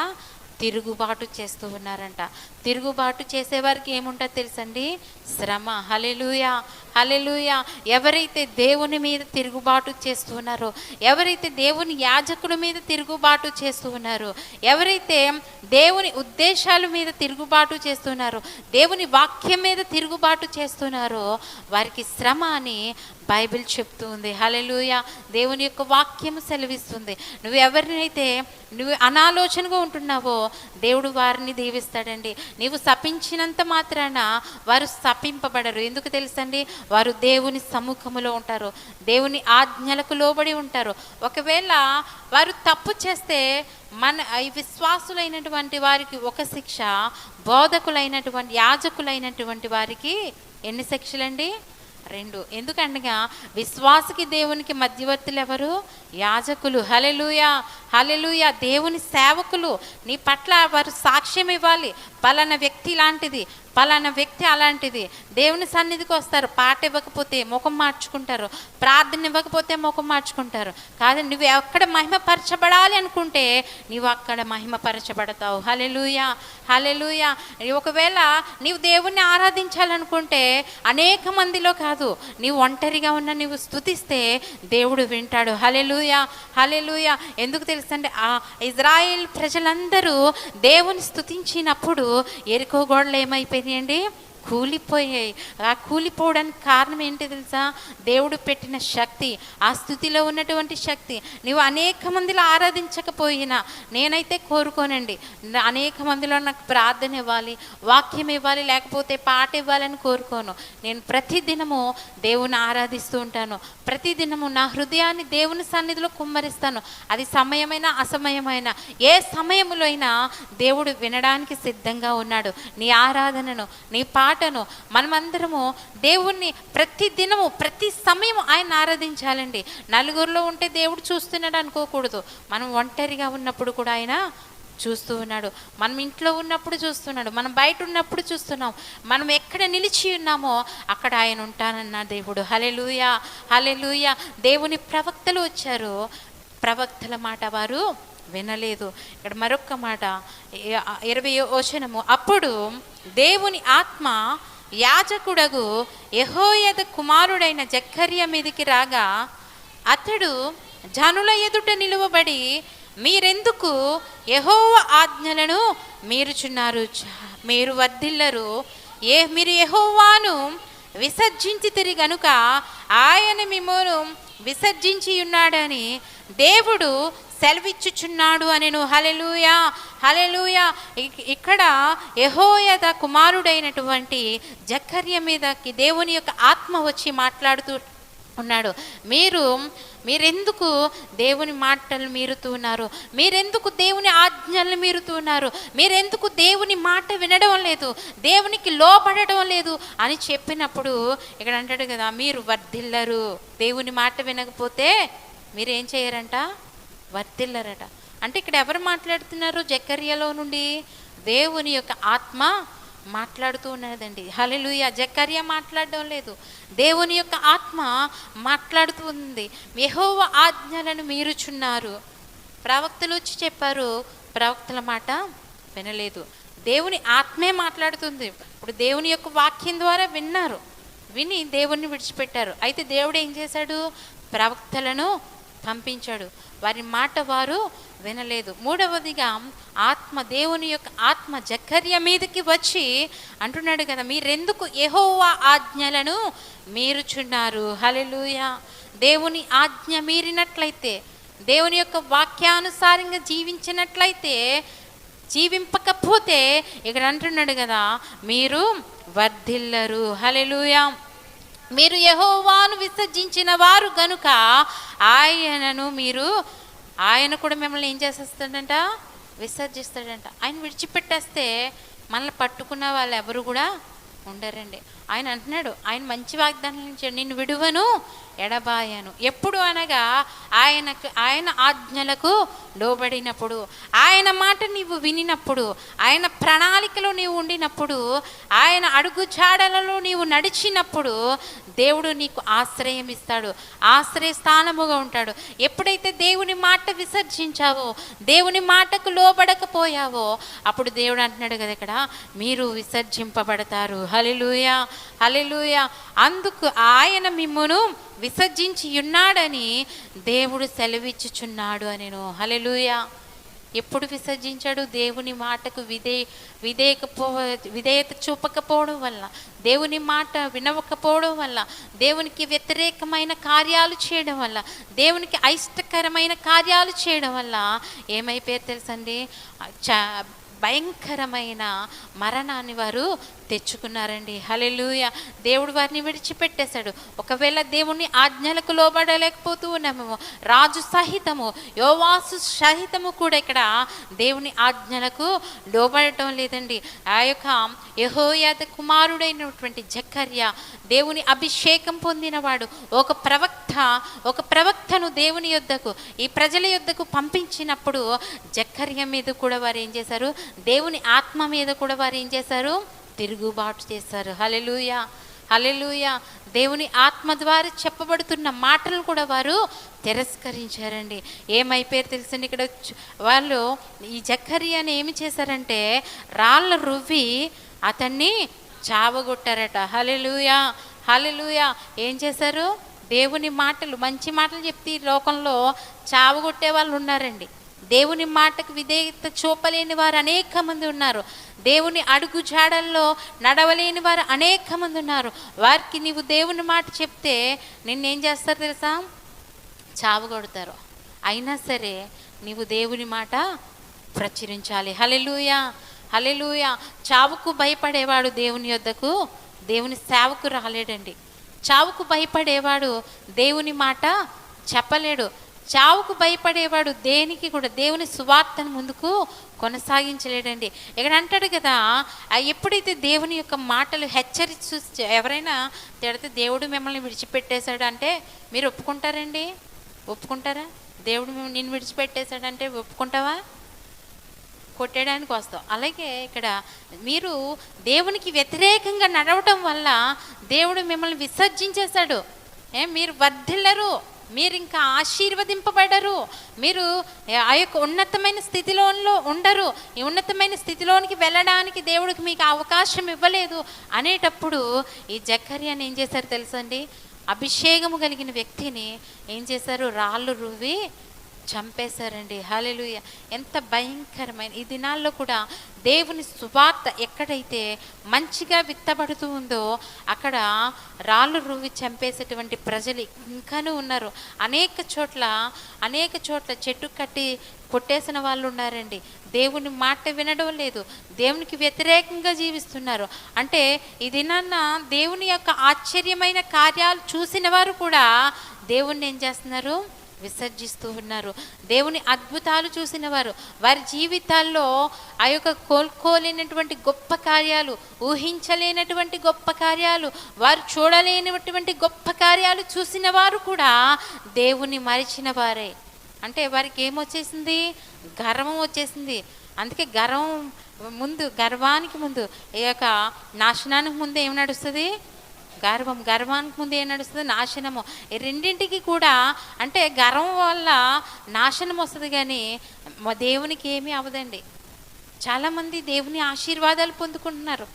తిరుగుబాటు చేస్తూ ఉన్నారంట. తిరుగుబాటు చేసేవారికి ఏముంటుంది తెలుసండి, శ్రమ. హల్లెలూయా, హల్లెలూయా. ఎవరైతే దేవుని మీద తిరుగుబాటు చేస్తూ ఉన్నారో, ఎవరైతే దేవుని యాజకుల మీద తిరుగుబాటు చేస్తూ ఉన్నారో, ఎవరైతే దేవుని ఉద్దేశాల మీద తిరుగుబాటు చేస్తున్నారో, దేవుని వాక్యం మీద తిరుగుబాటు చేస్తున్నారో, వారికి శ్రమ అని బైబిల్ చెప్తూ ఉంది. హల్లెలూయా. దేవుని యొక్క వాక్యం సెలవిస్తుంది. నువ్వు ఎవరినైతే నువ్వు అనాలోచనగా ఉంటున్నావో దేవుడు వారిని దీవిస్తాడండి. నీవు శపించినంత మాత్రాన వారు శపింపబడరు. ఎందుకు తెలుసండి, వారు దేవుని సముఖములో ఉంటారు, దేవుని ఆజ్ఞలకు లోబడి ఉంటారు. ఒకవేళ వారు తప్పు చేస్తే ఈ విశ్వాసులైనటువంటి వారికి ఒక శిక్ష, బోధకులైనటువంటి యాజకులైనటువంటి వారికి ఎన్ని శిక్షలండి, 2. ఎందుకనగా విశ్వాసకి దేవునికి మధ్యవర్తులు ఎవరు, యాజకులు. హల్లెలూయా, హల్లెలూయా. దేవుని సేవకులు నీ పట్ల వారు సాక్ష్యం ఇవ్వాలి, పలానా వ్యక్తి ఇలాంటిది, పలానా వ్యక్తి అలాంటిది. దేవుని సన్నిధికి వస్తారు, పాట ఇవ్వకపోతే ముఖం మార్చుకుంటారు, ప్రార్థన ఇవ్వకపోతే ముఖం మార్చుకుంటారు. కాదు, నువ్వు ఎక్కడ మహిమపరచబడాలి అనుకుంటే నీవు అక్కడ మహిమపరచబడతావు. హల్లెలూయా, హల్లెలూయా. ఒకవేళ నీవు దేవుణ్ణి ఆరాధించాలనుకుంటే అనేక మందిలో కాదు, నీవు ఒంటరిగా ఉన్న నీవు స్తుతిస్తే దేవుడు వింటాడు. హల్లెలూయా, హల్లెలూయా. ఎందుకు తెలుసండి, ఆ ఇజ్రాయేల్ ప్రజలందరూ దేవుని స్తుతించినప్పుడు ఎరికో గోడలు ఏమైపోయినాయండి, కూలిపోయాయి. ఆ కూలిపోవడానికి కారణం ఏంటి తెలుసా, దేవుడు పెట్టిన శక్తి, ఆ స్థుతిలో ఉన్నటువంటి శక్తి. నీవు అనేక మందిలో ఆరాధించకపోయినా నేనైతే కోరుకోనండి, అనేక మందిలో నాకు ప్రార్థన ఇవ్వాలి, వాక్యం ఇవ్వాలి, లేకపోతే పాట ఇవ్వాలని కోరుకోను. నేను ప్రతిదినము దేవుని ఆరాధిస్తూ ఉంటాను, ప్రతిదినము నా హృదయాన్ని దేవుని సన్నిధిలో కుమ్మరిస్తాను. అది సమయమైనా అసమయమైనా ఏ సమయంలో అయినా దేవుడు వినడానికి సిద్ధంగా ఉన్నాడు. నీ ఆరాధనను, నీ పాటను మనమందరము దేవుణ్ణి ప్రతి దినము ప్రతి సమయం ఆయన ఆరాధించాలండి. నలుగురిలో ఉంటే దేవుడు చూస్తున్నాడు అనుకోకూడదు. మనం ఒంటరిగా ఉన్నప్పుడు కూడా ఆయన చూస్తూ ఉన్నాడు, మనం ఇంట్లో ఉన్నప్పుడు చూస్తున్నాడు, మనం బయట ఉన్నప్పుడు చూస్తున్నాం, మనం ఎక్కడ నిలిచి ఉన్నామో అక్కడ ఆయన ఉంటానన్న దేవుడు. హల్లెలూయా, హల్లెలూయా. దేవుని ప్రవక్తలు వచ్చారు, ప్రవక్తల మాట వారు వినలేదు. ఇక్కడ మరొక మాట 20వ వచనము, అప్పుడు దేవుని ఆత్మ యాజకుడగు యెహోయాదా కుమారుడైన జకర్యా మీదికి రాగా అతడు జనుల ఎదుట నిలువబడి, మీరెందుకు యెహోవా ఆజ్ఞలను మీరుచున్నారు, మీరు వర్ధిల్లరు, మీరు యెహోవాను విసర్జించితిరి గనుక ఆయన మిమ్మును విసర్జించి ఉన్నాడని దేవుడు సెలవిచ్చుచున్నాడు అనెను. హల్లెలూయా, హల్లెలూయా. ఇక్కడ యెహోయాదా కుమారుడైనటువంటి జకర్యా మీదకి దేవుని యొక్క ఆత్మ వచ్చి మాట్లాడుతూ ఉన్నాడు. మీరెందుకు దేవుని మాటలు మీరుతున్నారు, మీరెందుకు దేవుని ఆజ్ఞలు మీరుతున్నారు, మీరెందుకు దేవుని మాట వినడం లేదు, దేవునికి లోపడడం లేదు అని చెప్పినప్పుడు ఇక్కడ అంటాడు కదా, మీరు వర్ధిల్లరు. దేవుని మాట వినకపోతే మీరేం చేయరంట, వర్ధిల్లరట. అంటే ఇక్కడ ఎవరు మాట్లాడుతున్నారు, జకర్యాలో నుండి దేవుని యొక్క ఆత్మ మాట్లాడుతూ ఉన్నదండి. హల్లెలూయా. జకర్యా మాట్లాడడం లేదు, దేవుని యొక్క ఆత్మ మాట్లాడుతూ ఉంది. యెహోవా ఆజ్ఞలను మీరుచున్నారు. ప్రవక్తలు వచ్చి చెప్పారు, ప్రవక్తల మాట వినలేదు. దేవుని ఆత్మే మాట్లాడుతుంది. ఇప్పుడు దేవుని యొక్క వాక్యం ద్వారా విన్నారు, విని దేవుణ్ణి విడిచిపెట్టారు. అయితే దేవుడు ఏం చేశాడు, ప్రవక్తలను పంపించాడు, వారి మాట వారు వినలేదు. మూడవదిగా ఆత్మ, దేవుని యొక్క ఆత్మ జకర్యా మీదకి వచ్చి అంటున్నాడు కదా, మీరెందుకు యెహోవా ఆజ్ఞలను మీరుచున్నారు. హల్లెలూయా. దేవుని ఆజ్ఞ మీరినట్లయితే, దేవుని యొక్క వాక్యానుసారంగా జీవించినట్లయితే, జీవింపకపోతే ఇక్కడ అంటున్నాడు కదా, మీరు వర్ధిల్లరు. హల్లెలూయా. మీరు యెహోవాను విసర్జించిన వారు గనుక ఆయన కూడా మిమ్మల్ని ఏం చేసేస్తాడంట, విసర్జిస్తాడంట. ఆయన విడిచిపెట్టేస్తే మనల్ని పట్టుకున్న వాళ్ళు ఎవరు కూడా ఉండరండి. ఆయన అంటున్నాడు, ఆయన మంచి వాగ్దానం ఇచ్చాడు, నిన్ను విడువను, ఎడబాయను. ఎప్పుడు అనగా ఆయన ఆజ్ఞలకు లోబడినప్పుడు, ఆయన మాట నీవు వినినప్పుడు, ఆయన ప్రణాళికలో నీవు ఉండినప్పుడు, ఆయన అడుగుజాడలలో నీవు నడిచినప్పుడు దేవుడు నీకు ఆశ్రయం ఇస్తాడు, ఆశ్రయ స్థానముగా ఉంటాడు. ఎప్పుడైతే దేవుని మాట విసర్జించావో, దేవుని మాటకు లోబడకపోయావో, అప్పుడు దేవుడు అంటున్నాడు కదా ఇక్కడ, మీరు విసర్జింపబడతారు. హల్లెలూయా, హల్లెలూయా. అందుకు ఆయన మిమ్మును విసర్జించి ఉన్నాడని దేవుడు సెలవిచ్చుచున్నాడు అనేను. హల్లెలూయా. ఎప్పుడు విసర్జించాడు? దేవుని మాటకు విధేయత చూపకపోవడం వల్ల, దేవుని మాట వినవకపోవడం వల్ల, దేవునికి వ్యతిరేకమైన కార్యాలు చేయడం వల్ల, దేవునికి అయిష్టకరమైన కార్యాలు చేయడం వల్ల ఏమైపోయారు తెలుసండి? భయంకరమైన మరణాన్ని వారు తెచ్చుకున్నారండి. హల్లెలూయా. దేవుడు వారిని విడిచిపెట్టేశాడు. ఒకవేళ దేవుని ఆజ్ఞలకు లోబడలేకపోతూ ఉన్నామేమో, రాజు సహితము, యోవాసు సహితము కూడా ఇక్కడ దేవుని ఆజ్ఞలకు లోబడటం లేదండి. ఆ యొక్క యెహోయాద కుమారుడైనటువంటి జకర్యా, దేవుని అభిషేకం పొందినవాడు, ఒక ప్రవక్తను దేవుని యొద్దకు, ఈ ప్రజల యొద్దకు పంపించినప్పుడు జకర్యా మీద కూడా వారు ఏం చేశారు? దేవుని ఆత్మ మీద కూడా వారు ఏం చేశారు? తిరుగుబాటు చేశారు. హల్లెలూయా, హల్లెలూయా. దేవుని ఆత్మ ద్వారా చెప్పబడుతున్న మాటలు కూడా వారు తిరస్కరించారండి. ఏమైపోయారు తెలుసండి? ఇక్కడ వాళ్ళు ఈ జకర్యాని ఏమి చేశారంటే రాళ్ళ రువ్వి అతన్ని చావగొట్టారట. హల్లెలూయా, హల్లెలూయా. ఏం చేశారు? దేవుని మాటలు, మంచి మాటలు చెప్తే ఈ లోకంలో చావగొట్టే వాళ్ళు ఉన్నారండి. దేవుని మాటకు విధేయత చూపలేని వారు అనేక మంది ఉన్నారు. దేవుని అడుగు జాడల్లో నడవలేని వారు అనేక మంది ఉన్నారు. వారికి నీవు దేవుని మాట చెప్తే నిన్నేం చేస్తారు తెలుసా? చావగొడతారు. అయినా సరే నీవు దేవుని మాట ప్రచురించాలి. హల్లెలూయా, హల్లెలూయా. చావుకు భయపడేవాడు దేవుని యొద్దకు, దేవుని సేవకు రాలేడండి. చావుకు భయపడేవాడు దేవుని మాట చెప్పలేడు. చావుకు భయపడేవాడు దేనికి కూడా దేవుని సువార్తను ముందుకు కొనసాగించలేడండి. ఇక్కడ అంటాడు కదా, ఎప్పుడైతే దేవుని యొక్క మాటలు హెచ్చరించి ఎవరైనా తిడితే దేవుడు మిమ్మల్ని విడిచిపెట్టేశాడు అంటే మీరు ఒప్పుకుంటారండి? ఒప్పుకుంటారా? దేవుడు నిన్ను విడిచిపెట్టేశాడంటే ఒప్పుకుంటావా? కొట్టేయడానికి వస్తాం. అలాగే ఇక్కడ మీరు దేవునికి వ్యతిరేకంగా నడవటం వల్ల దేవుడు మిమ్మల్ని విసర్జించేశాడు. మీరు వర్ధిల్లరు, మీరు ఇంకా ఆశీర్వదింపబడరు, మీరు ఆ యొక్క ఉన్నతమైన స్థితిలో ఉండరు, ఈ ఉన్నతమైన స్థితిలోనికి వెళ్ళడానికి దేవుడికి మీకు అవకాశం ఇవ్వలేదు అనేటప్పుడు ఈ జకర్యాని ఏం చేశారు తెలుసండి? అభిషేకము కలిగిన వ్యక్తిని ఏం చేశారు? రాళ్ళు రువ్వి చంపేశారండి. హల్లెలూయా. ఎంత భయంకరమైన ఈ దినాల్లో కూడా దేవుని సువార్త ఎక్కడైతే మంచిగా విత్తబడుతూ ఉందో అక్కడ రాళ్ళు రువ్వి చంపేసేటువంటి ప్రజలు ఇంకానూ ఉన్నారు. అనేక చోట్ల చెట్టు కట్టి కొట్టేసిన వాళ్ళు ఉన్నారండి. దేవుని మాట వినడం లేదు, దేవునికి వ్యతిరేకంగా జీవిస్తున్నారు. అంటే ఈ దినాన్న దేవుని యొక్క ఆశ్చర్యమైన కార్యాలు చూసిన వారు కూడా దేవుణ్ణి ఏం చేస్తున్నారు? విసర్జిస్తూ ఉన్నారు. దేవుని అద్భుతాలు చూసిన వారు వారి జీవితాల్లో ఆ యొక్క కోలుకోలేనటువంటి గొప్ప కార్యాలు, ఊహించలేనటువంటి గొప్ప కార్యాలు, వారు చూడలేనటువంటి గొప్ప కార్యాలు చూసిన వారు కూడా దేవుని మరిచిన వారే. అంటే వారికి ఏమొచ్చేసింది? గర్వం వచ్చేసింది. అందుకే గర్వానికి ముందు ఈ యొక్క నాశనానికి ముందు ఏం నడుస్తుంది? గర్వానికి ముందు ఏం నడుస్తుంది? నాశనము. ఈ రెండింటికి కూడా అంటే గర్వం వల్ల నాశనం వస్తుంది, కానీ దేవునికి ఏమీ అవ్వదండి. చాలామంది దేవుని ఆశీర్వాదాలు పొందుకుంటున్నారు,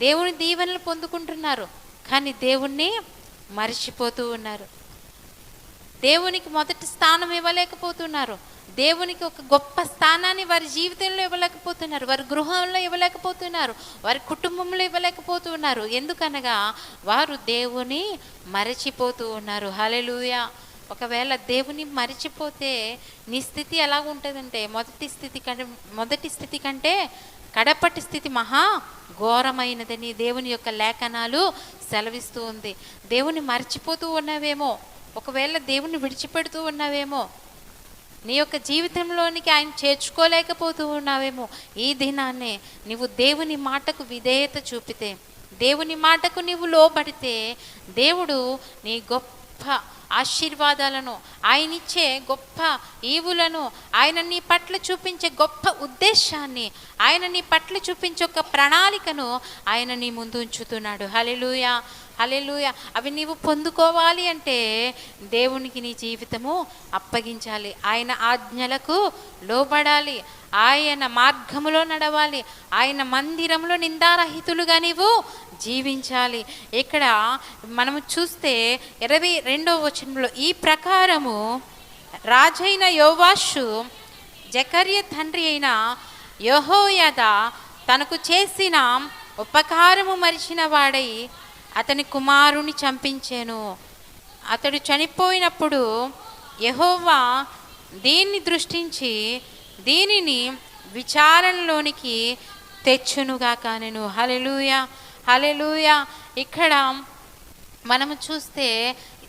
దేవుని దీవెనలు పొందుకుంటున్నారు, కానీ దేవుణ్ణి మర్చిపోతూ ఉన్నారు. దేవునికి మొదటి స్థానం ఇవ్వలేకపోతున్నారు. దేవునికి ఒక గొప్ప స్థానాన్ని వారి జీవితంలో ఇవ్వలేకపోతున్నారు, వారి గృహంలో ఇవ్వలేకపోతున్నారు, వారి కుటుంబంలో ఇవ్వలేకపోతున్నారు. ఎందుకనగా వారు దేవుని మరచిపోతూ ఉన్నారు. హల్లెలూయా. ఒకవేళ దేవుని మరిచిపోతే నీ స్థితి ఎలా ఉంటుందంటే మొదటి స్థితి కంటే కడపటి స్థితి మహా ఘోరమైనదని దేవుని యొక్క లేఖనాలు సెలవిస్తూ ఉంది. దేవుని మర్చిపోతూ ఉన్నావేమో, ఒకవేళ దేవుని విడిచిపెడుతూ ఉన్నావేమో, నీ యొక్క జీవితంలోనికి ఆయన చేర్చుకోలేకపోతూ ఉన్నావేమో, ఈ దినాన్నే నీవు దేవుని మాటకు విధేయత చూపితే, దేవుని మాటకు నీవు లోబడితే దేవుడు నీ గొప్ప గొప్ప ఆశీర్వాదాలను, ఆయన ఇచ్చే గొప్ప ఈవులను, ఆయన నీ పట్ల చూపించే గొప్ప ఉద్దేశాన్ని, ఆయన నీ పట్ల చూపించే ఒక ప్రణాళికను ఆయన నీ ముందు ఉంచుతున్నాడు. హల్లెలూయా, హల్లెలూయా. అవి నీవు పొందుకోవాలి అంటే దేవునికి నీ జీవితము అప్పగించాలి, ఆయన ఆజ్ఞలకు లోబడాలి, ఆయన మార్గములో నడవాలి, ఆయన మందిరంలో నిందారహితులుగా నీవు జీవించాలి. ఇక్కడ మనము చూస్తే 22వ వచనంలో, ఈ ప్రకారము రాజైన యోవాషు జకర్య తండ్రి అయిన యెహోయాదా తనకు చేసిన ఉపకారము మరిచిన వాడై అతని కుమారుని చంపించెను. అతడు చనిపోయినప్పుడు యెహోవా దీన్ని దృష్టించి దీనిని విచారణలోనికి తెచ్చునుగాక నేను. హల్లెలూయా, హల్లెలూయా. ఇక్కడ మనము చూస్తే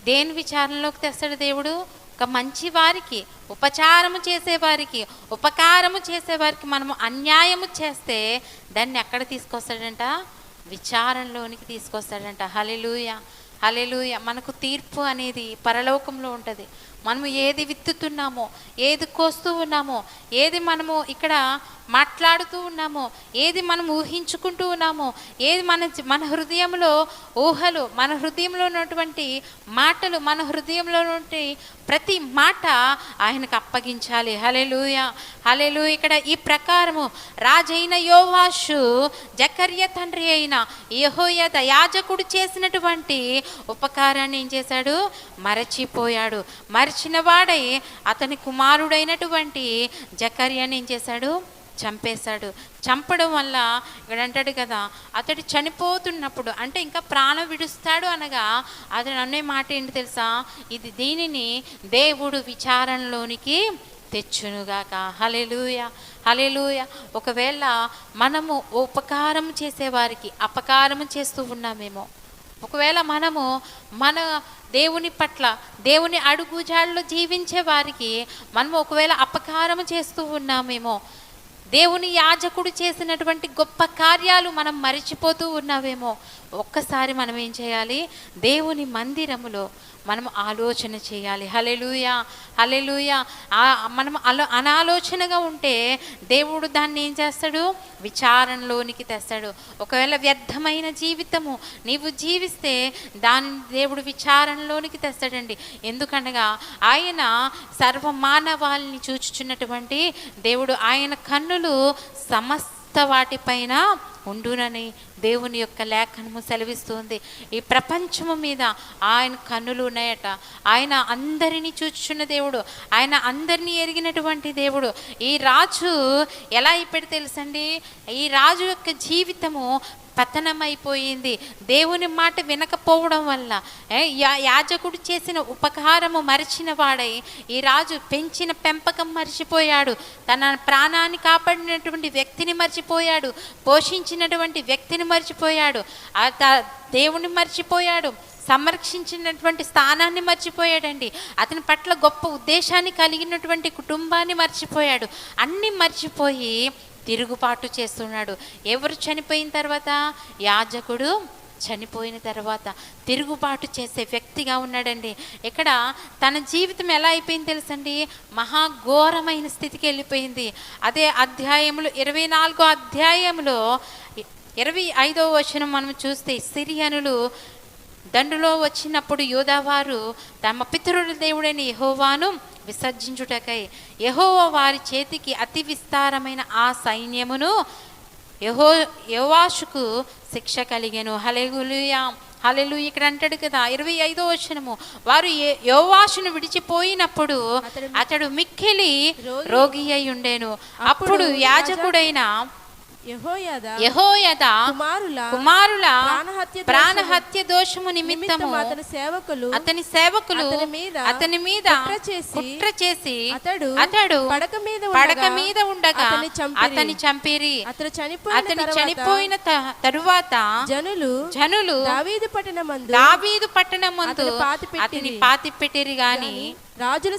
దేని విచారణలోకి తెస్తాడు దేవుడు? ఒక మంచి వారికి, ఉపచారము చేసేవారికి, ఉపకారము చేసేవారికి మనము అన్యాయము చేస్తే దాన్ని ఎక్కడ తీసుకొస్తాడంట? విచారణలోనికి తీసుకొస్తాడంట. హల్లెలూయా, హల్లెలూయా. మనకు తీర్పు అనేది పరలోకంలో ఉంటుంది. మనము ఏది విత్తుతున్నామో, ఏది కోస్తూ ఉన్నామో, ఏది మనము ఇక్కడ మాట్లాడుతూ ఉన్నామో, ఏది మనం ఊహించుకుంటూ ఉన్నామో, ఏది మన హృదయంలో ఊహలు, మన హృదయంలో ఉన్నటువంటి మాటలు, మన హృదయంలో నుండి ప్రతి మాట ఆయనకు అప్పగించాలి. హల్లెలూయా, హల్లెలూయా. ఇక్కడ ఈ ప్రకారము రాజైన యోవాషు జకర్య తండ్రి అయిన యెహోయాదా యాజకుడు చేసినటువంటి ఉపకారాన్ని ఏం చేశాడు? మరచిపోయాడు. మరిచిన వాడై అతని కుమారుడైనటువంటి జకర్యాని ఏం చేశాడు? చంపేశాడు. చంపడం వల్ల ఇక్కడ అంటాడు కదా, అతడు చనిపోతున్నప్పుడు అంటే ఇంకా ప్రాణం విడుస్తాడు అనగా అతడు అనే మాట ఏంటి తెలుసా? దీనిని దేవుడు విచారణలోనికి తెచ్చునుగాక. హల్లెలూయా, హల్లెలూయా. ఒకవేళ మనము ఉపకారం చేసేవారికి అపకారం చేస్తూ ఉన్నామేమో, ఒకవేళ మనము మన దేవుని పట్ల, దేవుని అడుగుజాడలో జీవించే వారికి మనము ఒకవేళ అపకారం చేస్తూ ఉన్నామేమో, దేవుని యాజకుడు చేసినటువంటి గొప్ప కార్యాలు మనం మరిచిపోతూ ఉన్నామేమో, ఒక్కసారి మనం ఏం చేయాలి? దేవుని మందిరములో మనం ఆలోచన చేయాలి. హల్లెలూయా, హల్లెలూయా. మనం అనాలోచనగా ఉంటే దేవుడు దాన్ని ఏం చేస్తాడు? విచారణలోనికి తెస్తాడు. ఒకవేళ వ్యర్థమైన జీవితము నీవు జీవిస్తే దాన్ని దేవుడు విచారణలోనికి తెస్తాడండి. ఎందుకనగా ఆయన సర్వమానవాళిని చూచుచున్నటువంటి దేవుడు. ఆయన కన్నులు సమస్త వాటిపైన ఉండునని దేవుని యొక్క లేఖనము సెలవిస్తుంది. ఈ ప్రపంచము మీద ఆయన కన్నులు ఉన్నాయట. ఆయన అందరినీ చూచుచున్న దేవుడు, ఆయన అందరినీ ఎరిగినటువంటి దేవుడు. ఈ రాజు ఎలా అయిపోయి తెలుసండి? ఈ రాజు యొక్క జీవితము పతనమైపోయింది. దేవుని మాట వినకపోవడం వల్ల, యాజకుడు చేసిన ఉపకారము మరిచిన వాడై ఈ రాజు పెంచిన పెంపకం మర్చిపోయాడు, తన ప్రాణాన్ని కాపాడినటువంటి వ్యక్తిని మర్చిపోయాడు, పోషించినటువంటి వ్యక్తిని మర్చిపోయాడు, దేవుని మర్చిపోయాడు, సంరక్షించినటువంటి స్థానాన్ని మర్చిపోయాడండి. అతని పట్ల గొప్ప ఉద్దేశాన్ని కలిగినటువంటి కుటుంబాన్ని మర్చిపోయాడు. అన్నీ మర్చిపోయి తిరుగుబాటు చేస్తున్నాడు. ఎవరు చనిపోయిన తర్వాత? యాజకుడు చనిపోయిన తర్వాత తిరుగుబాటు చేసే వ్యక్తిగా ఉన్నాడండి. ఇక్కడ తన జీవితం ఎలా అయిపోయింది తెలుసండి? మహాఘోరమైన స్థితికి వెళ్ళిపోయింది. అదే అధ్యాయంలో 24వ అధ్యాయంలో 25వ వచనం మనం చూస్తే, సిరియనులు దండులో వచ్చినప్పుడు యోధావారు తమ పితరుల దేవుడైన యెహోవాను విసర్జించుటకై యెహోవా వారి చేతికి అతి విస్తారమైన ఆ సైన్యమును యోవాషుకు శిక్ష కలిగెను. హల్లెలూయా, హల్లెలూయా. ఇక్కడ అంటాడు కదా 25వ వచనము, వారు యోవాషును విడిచిపోయినప్పుడు అతడు మిక్కిలి రోగి అయి ఉండెను. అప్పుడు యాజకుడైన యెహోయాదా కుమారుల ప్రాణహత్య దోషము నిమిత్తము అతని సేవకులు అతని మీద కుట్ర చేసి అతడు పడక మీద ఉండగా అతని చంపిరి. అతని చనిపోయిన తరువాత జనులు దావీదు పట్టణమందు అతని పాతిపెట్టిరి గాని రాజుల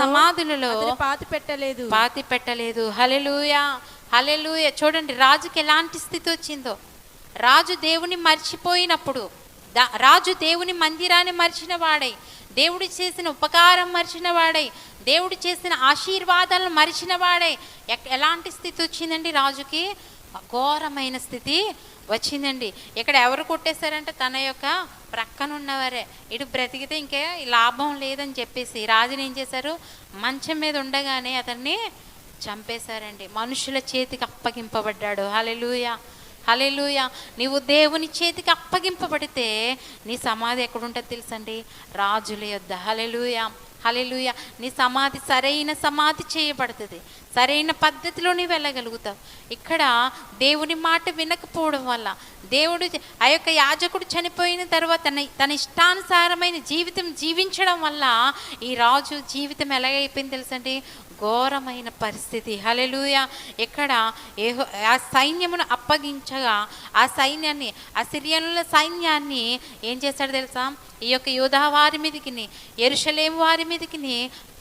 సమాధులలో పాతి పెట్టలేదు. హల్లెలూయా, హల్లెలూయా. చూడండి రాజుకి ఎలాంటి స్థితి వచ్చిందో. రాజు దేవుని మర్చిపోయినప్పుడు, రాజు దేవుని మందిరాన్ని మరిచిన వాడై, దేవుడు చేసిన ఉపకారం మరిచిన వాడై, దేవుడు చేసిన ఆశీర్వాదాలను మరిచిన వాడై ఎలాంటి స్థితి వచ్చిందండి రాజుకి? ఘోరమైన స్థితి వచ్చిందండి. ఇక్కడ ఎవరు కొట్టేశారంటే తన యొక్క ప్రక్కనున్నవారే. ఇటు బ్రతికితే ఇంకే లాభం లేదని చెప్పేసి రాజుని ఏం చేశారు? మంచం మీద ఉండగానే అతన్ని చంపేశారండి. మనుషుల చేతికి అప్పగింపబడ్డాడు. హల్లెలూయా, హల్లెలూయా. నీవు దేవుని చేతికి అప్పగింపబడితే నీ సమాధి ఎక్కడుంటుంది తెలుసండి? రాజుల యొద్ద. హల్లెలూయా, హల్లెలూయా. నీ సమాధి సరైన సమాధి చేయబడుతుంది, సరైన పద్ధతిలో నీవు వెళ్ళగలుగుతావు. ఇక్కడ దేవుని మాట వినకపోవడం వల్ల, దేవుడు ఆ యొక్క యాజకుడు చనిపోయిన తర్వాత తన ఇష్టానుసారమైన జీవితం జీవించడం వల్ల ఈ రాజు జీవితం ఎలాగైపోయింది తెలుసండి? ఘోరమైన పరిస్థితి. హల్లెలూయా. ఇక్కడ ఆ సైన్యమును అప్పగించగా ఆ సైన్యాన్ని, ఆ సిరియనుల సైన్యాన్ని ఏం చేశాడు తెలుసా? ఈ యొక్క యూదా వారి మీదకి, యెరూషలేము వారి మీదకి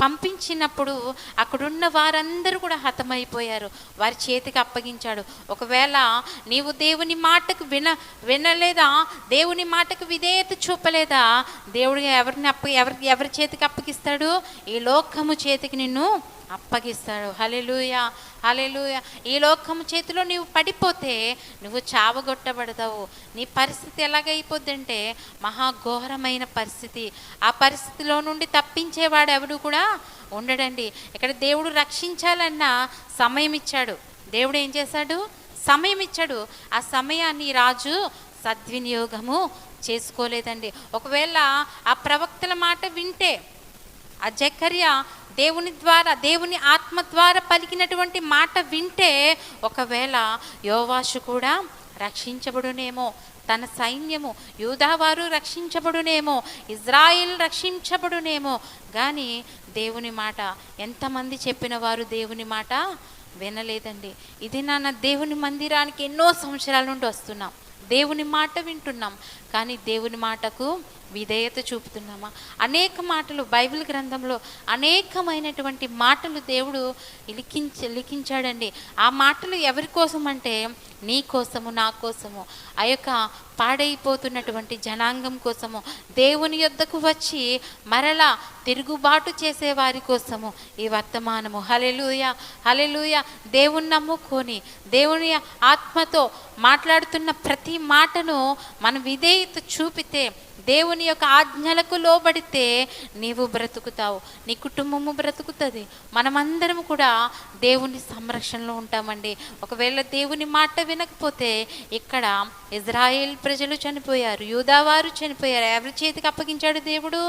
పంపించినప్పుడు అక్కడున్న వారందరూ కూడా హతమైపోయారు. వారి చేతికి అప్పగించాడు. ఒకవేళ నీవు దేవుని మాటకు వినలేదా, దేవుని మాటకు విధేయత చూపలేదా, దేవుడు ఎవరి చేతికి అప్పగిస్తాడు? ఈ లోకము చేతికి నిన్ను అప్పగిస్తాడు. హల్లెలూయా, హల్లెలూయా. ఈ లోకము చేతిలో నీవు పడిపోతే నువ్వు చావగొట్టబడతావు. నీ పరిస్థితి ఎలాగైపోద్దంటే మహాఘోరమైన పరిస్థితి. ఆ పరిస్థితిలో నుండి తప్పించేవాడు ఎవడు కూడా ఉండడండి. ఇక్కడ దేవుడు రక్షించాలన్న సమయం ఇచ్చాడు. దేవుడు ఏం చేశాడు? సమయం ఇచ్చాడు. ఆ సమయాన్ని రాజు సద్వినియోగము చేసుకోలేదండి. ఒకవేళ ఆ ప్రవక్తల మాట వింటే, ఆ జకర్యా దేవుని ఆత్మ ద్వారా పలికినటువంటి మాట వింటే ఒకవేళ యోవాషు కూడా రక్షించబడునేమో, తన సైన్యము యూదావారు రక్షించబడునేమో, ఇజ్రాయిల్ రక్షించబడునేమో. కానీ దేవుని మాట ఎంతమంది చెప్పిన వారు దేవుని మాట వినలేదండి. ఇది నాన్న దేవుని మందిరానికి ఎన్నో సంవత్సరాల నుండి వస్తున్నాం, దేవుని మాట వింటున్నాం, కానీ దేవుని మాటకు విధేయత చూపుతున్నామా? అనేక మాటలు బైబిల్ గ్రంథంలో అనేకమైనటువంటి మాటలు దేవుడు లిఖించాడండి. ఆ మాటలు ఎవరి కోసం అంటే నీ కోసము, నా కోసము, ఆ యొక్క పాడైపోతున్నటువంటి జనాంగం కోసము, దేవుని యొద్దకు వచ్చి మరలా తిరుగుబాటు చేసే వారి కోసము ఈ వర్తమానము. హల్లెలూయా, హల్లెలూయా. దేవుని నమ్ముకొని దేవుని ఆత్మతో మాట్లాడుతున్న ప్రతి మాటను మనం విధేయత చూపితే, దేవుని యొక్క ఆజ్ఞలకు లోబడితే నీవు బ్రతుకుతావు, నీ కుటుంబము బ్రతుకుతుంది, మనమందరం కూడా దేవుని సంరక్షణలో ఉంటామండి. ఒకవేళ దేవుని మాట వినకపోతే ఇక్కడ ఇజ్రాయేల్ ప్రజలు చనిపోయారు, యూదావారు చనిపోయారు. ఎవరి చేతికి అప్పగించాడు దేవుడు?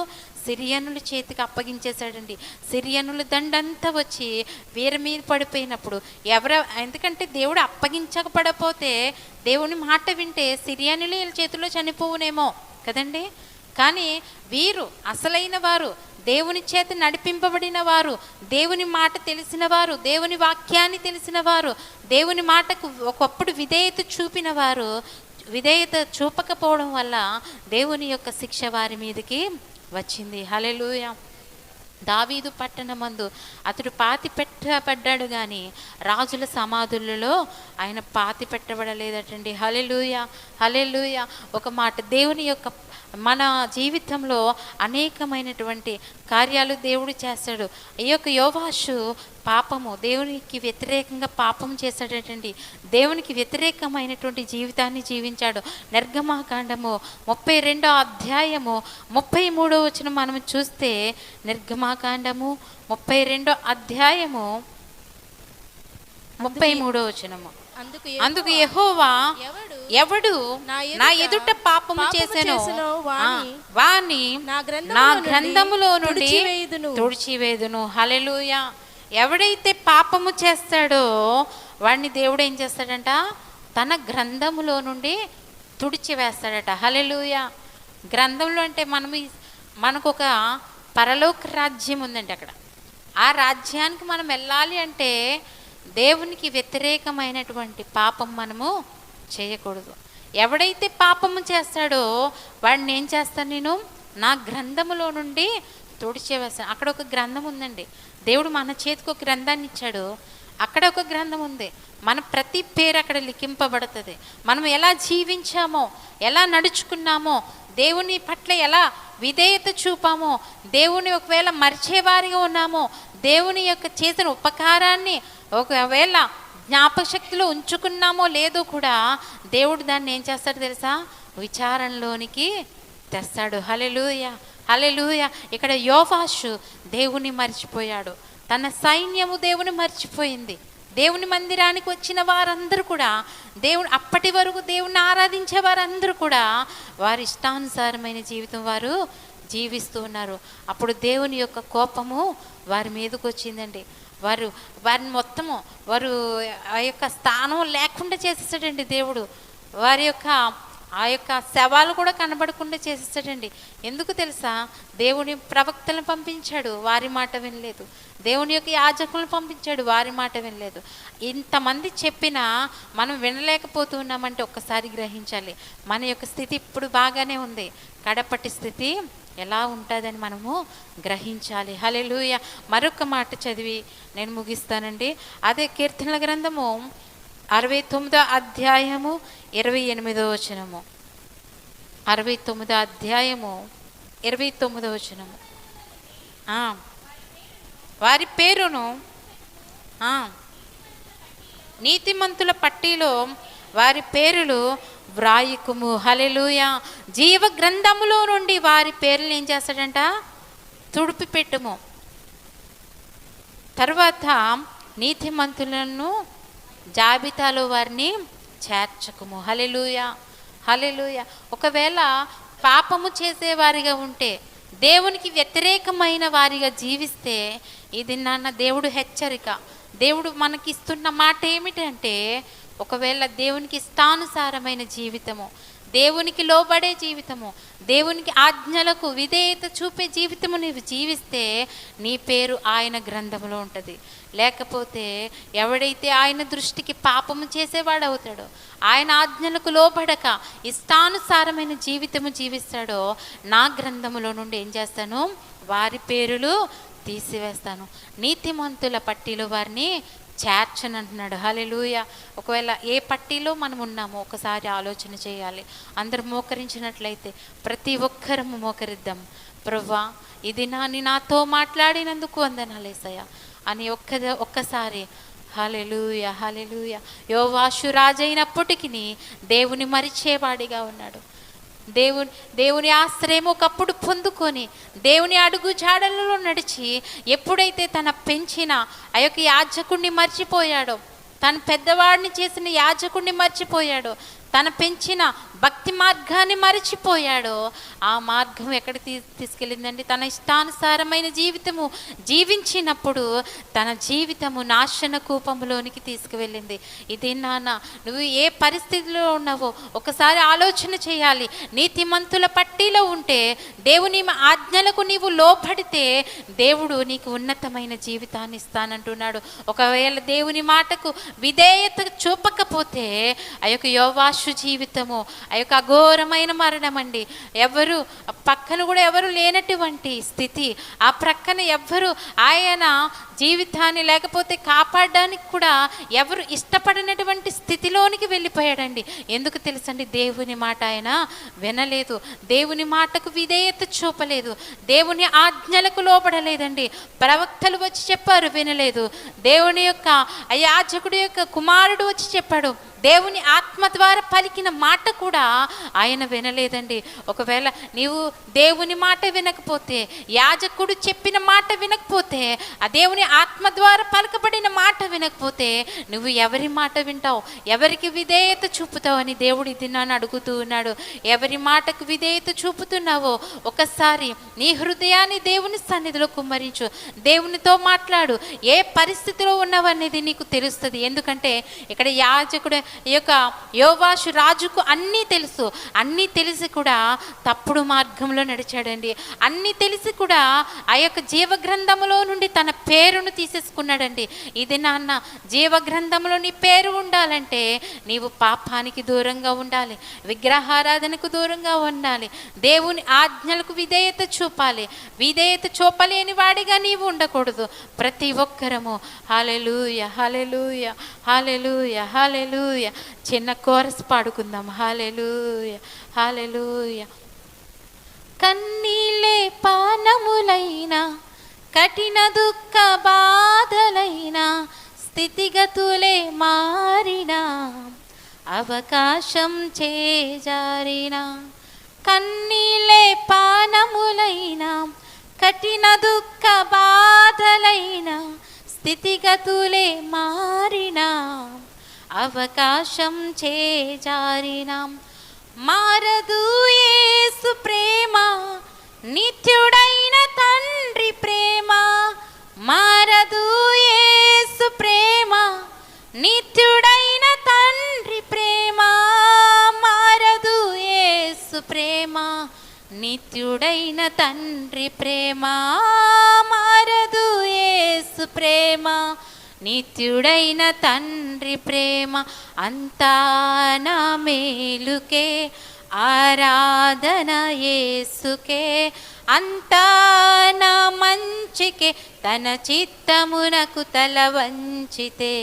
సిరియనుల చేతికి అప్పగించేశాడండి. సిరియనుల దండంతా వచ్చి వీరి మీద పడిపోయినప్పుడు ఎందుకంటే దేవుడు అప్పగించకపోతే, దేవుని మాట వింటే సిరియనులు వీళ్ళ చేతిలో చనిపోవునేమో కదండి. కానీ వీరు అసలైన వారు, దేవుని చేత నడిపింపబడిన వారు, దేవుని మాట తెలిసిన వారు, దేవుని వాక్యాన్ని తెలిసిన వారు, దేవుని మాటకు ఒకప్పుడు విధేయత చూపిన వారు విధేయత చూపకపోవడం వల్ల దేవుని యొక్క శిక్ష వారి మీదకి వచ్చింది. హల్లెలూయా. దావీదు పట్టణమందు అతడు పాతి పెట్టబడ్డాడు, కానీ రాజుల సమాధులలో ఆయన పాతి పెట్టబడలేదటండి. హల్లెలూయా, హల్లెలూయా. ఒక మాట, దేవుని యొక్క మన జీవితంలో అనేకమైనటువంటి కార్యాలు దేవుడు చేస్తాడు. ఈ యొక్క యోవాషు పాపము, దేవునికి వ్యతిరేకంగా పాపం చేశాడటండి. దేవునికి వ్యతిరేకమైనటువంటి జీవితాన్ని జీవించాడు. నిర్గమాకాండము 32వ అధ్యాయము 33వ వచనం మనం చూస్తే, నిర్గమాకాండము 32వ అధ్యాయము 33వ వచనము, అందుకు యెహోవా ఎవడు నా ఎదుట పాపము చేసెనో వాని నా గ్రంథములో నుండి తుడిచివేదును. హల్లెలూయా. ఎవడైతే పాపము చేస్తాడో వాడిని దేవుడు ఏం చేస్తాడంట? తన గ్రంథములో నుండి తుడిచివేస్తాడట. హల్లెలూయా. గ్రంథంలో అంటే మనకు ఒక పరలోక రాజ్యం ఉందండి. అక్కడ ఆ రాజ్యానికి మనం వెళ్ళాలి అంటే దేవునికి వ్యతిరేకమైనటువంటి పాపం మనము చేయకూడదు. ఎవడైతే పాపము చేస్తాడో వాడిని ఏం చేస్తాను? నేను నా గ్రంథములో నుండి తుడిచేవేస్తాను. అక్కడ ఒక గ్రంథం ఉందండి. దేవుడు మన చేతికి ఒక గ్రంథాన్ని ఇచ్చాడు. అక్కడ ఒక గ్రంథం ఉంది. మన ప్రతి పేరు అక్కడ లిఖింపబడుతుంది. మనం ఎలా జీవించామో, ఎలా నడుచుకున్నామో, దేవుని పట్ల ఎలా విధేయత చూపామో, దేవుని ఒకవేళ మరిచేవారిగా ఉన్నామో, దేవుని యొక్క చేసిన ఉపకారాన్ని ఒకవేళ జ్ఞాపకశక్తిలో ఉంచుకున్నామో లేదో కూడా దేవుడు దాన్ని ఏం చేస్తాడు తెలుసా? విచారణలోనికి తెస్తాడు. హల్లెలూయా, హల్లెలూయా. ఇక్కడ యోవాషు దేవుని మర్చిపోయాడు, తన సైన్యము దేవుని మర్చిపోయింది. దేవుని మందిరానికి వచ్చిన వారందరూ కూడా అప్పటి వరకు దేవుణ్ణి ఆరాధించే వారందరూ కూడా వారి ఇష్టానుసారమైన జీవితం వారు జీవిస్తూ ఉన్నారు. అప్పుడు దేవుని యొక్క కోపము వారి మీదకి వచ్చిందండి. వారిని మొత్తము ఆ యొక్క స్థానం లేకుండా చేసేసాడండి దేవుడు. ఆ యొక్క శవాలు కూడా కనబడకుండా చేసేసాడండి. ఎందుకు తెలుసా? దేవుని ప్రవక్తలను పంపించాడు, వారి మాట వినలేదు. దేవుని యొక్క యాజకులను పంపించాడు, వారి మాట వినలేదు. ఇంతమంది చెప్పినా మనం వినలేకపోతున్నామంటే ఒక్కసారి గ్రహించాలి, మన యొక్క స్థితి ఇప్పుడు బాగానే ఉంది, కడపటి స్థితి ఎలా ఉంటుందని మనము గ్రహించాలి. హల్లెలూయా. మరొక మాట చదివి నేను ముగిస్తానండి. అదే కీర్తనల గ్రంథము 69వ అధ్యాయము 28వ వచనము. 69వ అధ్యాయము 29వ వచనము. వారి పేరును నీతిమంతుల పట్టీలో వారి పేరులు వ్రాయకుము. హల్లెలూయా. జీవ గ్రంథములో నుండి వారి పేర్లను ఏం చేస్తాడంట? తుడిపి పెట్టుము. తర్వాత నీతిమంతులను జాబితాలో వారిని చేర్చకుము. హల్లెలూయా, హల్లెలూయా. ఒకవేళ పాపము చేసేవారిగా ఉంటే, దేవునికి వ్యతిరేకమైన వారిగా జీవిస్తే, ఇది నాన్న దేవుడు హెచ్చరిక. దేవుడు మనకిస్తున్న మాట ఏమిటంటే, ఒకవేళ దేవునికి ఇష్టానుసారమైన జీవితము, దేవునికి లోబడే జీవితము, దేవునికి ఆజ్ఞలకు విధేయత చూపే జీవితము నీవు జీవిస్తే నీ పేరు ఆయన గ్రంథంలో ఉంటుంది. లేకపోతే ఎవడైతే ఆయన దృష్టికి పాపము చేసేవాడు అవుతాడో, ఆయన ఆజ్ఞలకు లోబడక ఇష్టానుసారమైన జీవితము జీవిస్తాడో, నా గ్రంథములో నుండి ఏం చేస్తాను? వారి పేరులు తీసివేస్తాను, నీతిమంతుల పట్టీలో వారిని చేర్చనంటున్నాడు. హల్లెలూయా. ఒకవేళ ఏ పట్టీలో మనం ఉన్నామో ఒకసారి ఆలోచన చేయాలి. అందరూ మోకరించినట్లయితే ప్రతి ఒక్కరము మోకరిద్దాం. ప్రభువా, ఇది నాతో మాట్లాడినందుకు వందనాలేసయ్యా అని ఒక్కసారి హల్లెలూయా, హల్లెలూయా. యోవాషు రాజైనప్పటికీ దేవుని మరిచేవాడిగా ఉన్నాడు. దేవుని ఆశ్రయం ఒకప్పుడు పొందుకొని దేవుని అడుగు జాడలలో నడిచి ఎప్పుడైతే తన పెంచిన ఆ యొక్క యాజకుడిని మర్చిపోయాడో, తన పెద్దవాడిని చేసిన యాజకుడిని మర్చిపోయాడో, తన పెంచిన భక్తి మార్గాన్ని మరచిపోయాడో, ఆ మార్గం ఎక్కడ తీసుకెళ్ళిందండి? తన ఇష్టానుసారమైన జీవితము జీవించినప్పుడు తన జీవితము నాశన కూపంలోనికి తీసుకువెళ్ళింది. ఇది నాన్న, నువ్వు ఏ పరిస్థితిలో ఉన్నావో ఒకసారి ఆలోచన చేయాలి. నీతిమంతుల పట్టీలో ఉంటే, దేవుని ఆజ్ఞలకు నీవు లోబడితే దేవుడు నీకు ఉన్నతమైన జీవితాన్ని ఇస్తానంటున్నాడు. ఒకవేళ దేవుని మాటకు విధేయత చూపకపోతే ఆ యొక్క యోవాషు జీవితము ఆ యొక్క అఘోరమైన మరణం అండి. పక్కన కూడా ఎవరు లేనటువంటి స్థితి, ఆ ప్రక్కన ఎవ్వరు ఆయన జీవితాన్ని లేకపోతే కాపాడడానికి కూడా ఎవరు ఇష్టపడినటువంటి స్థితిలోనికి వెళ్ళిపోయాడండి. ఎందుకు తెలుసండి? దేవుని మాట ఆయన వినలేదు, దేవుని మాటకు విధేయత చూపలేదు, దేవుని ఆజ్ఞలకు లోబడలేదండి. ప్రవక్తలు వచ్చి చెప్పారు, వినలేదు. దేవుని యొక్క యాజకుడి యొక్క కుమారుడు వచ్చి చెప్పాడు, దేవుని ఆత్మ ద్వారా పలికిన మాట కూడా ఆయన వినలేదండి. ఒకవేళ నీవు దేవుని మాట వినకపోతే, యాజకుడు చెప్పిన మాట వినకపోతే, ఆ దేవుని ఆత్మ ద్వారా పలకబడిన మాట వినకపోతే నువ్వు ఎవరి మాట వింటావు? ఎవరికి విధేయత చూపుతావు అని దేవుడు ఇది నన్ను అడుగుతూ ఉన్నాడు. ఎవరి మాటకు విధేయత చూపుతున్నావో ఒకసారి నీ హృదయాన్ని దేవుని సన్నిధిలో కుమ్మరించు, దేవునితో మాట్లాడు. ఏ పరిస్థితిలో ఉన్నావనేది నీకు తెలుస్తుంది. ఎందుకంటే ఇక్కడ యాజకుడు ఈ యొక్క యోవాషు రాజుకు అన్నీ తెలుసు, అన్నీ తెలిసి కూడా తప్పుడు మార్గంలో నడిచాడండి. అన్నీ తెలిసి కూడా ఆ యొక్క జీవగ్రంథములో నుండి తన పేరును తీసేసుకున్నాడండి. ఇది నాన్న, జీవగ్రంథంలో నీ పేరు ఉండాలంటే నీవు పాపానికి దూరంగా ఉండాలి, విగ్రహారాధనకు దూరంగా ఉండాలి, దేవుని ఆజ్ఞలకు విధేయత చూపాలి. విధేయత చూపలేని వాడిగా నీవు ఉండకూడదు. ప్రతి ఒక్కరము హల్లెలూయా, హల్లెలూయా, హల్లెలూయా, హల్లెలూయా. చిన్న కోరస్ పాడుకుందాం. హల్లెలూయా, హల్లెలూయా. కన్నీళ్ళే పానములైన కఠిన దుఃఖ బాధలైన స్థితిగతులే మారిన అవకాశం చేజారిన. కన్నీళ్ళే పానములైన కఠిన దుఃఖ బాధలైన స్థితిగతులే మారిన అవకాశం చేజారిన. మారదు యేసు ప్రేమ నిత్యుడైన తండ్రి ప్రేమ. మారదు యేసు ప్రేమ నిత్యుడైన తండ్రి ప్రేమ. మారదు యేసు ప్రేమ నిత్యుడైన తండ్రి ప్రేమ. మారదు యేసు ప్రేమ నిత్యుడైన తండ్రి ప్రేమ. అంతా నా మేలుకే ఆరాధన యేసుకే. అంతా నా మంచికే తన చిత్తమునకు తల వంచితే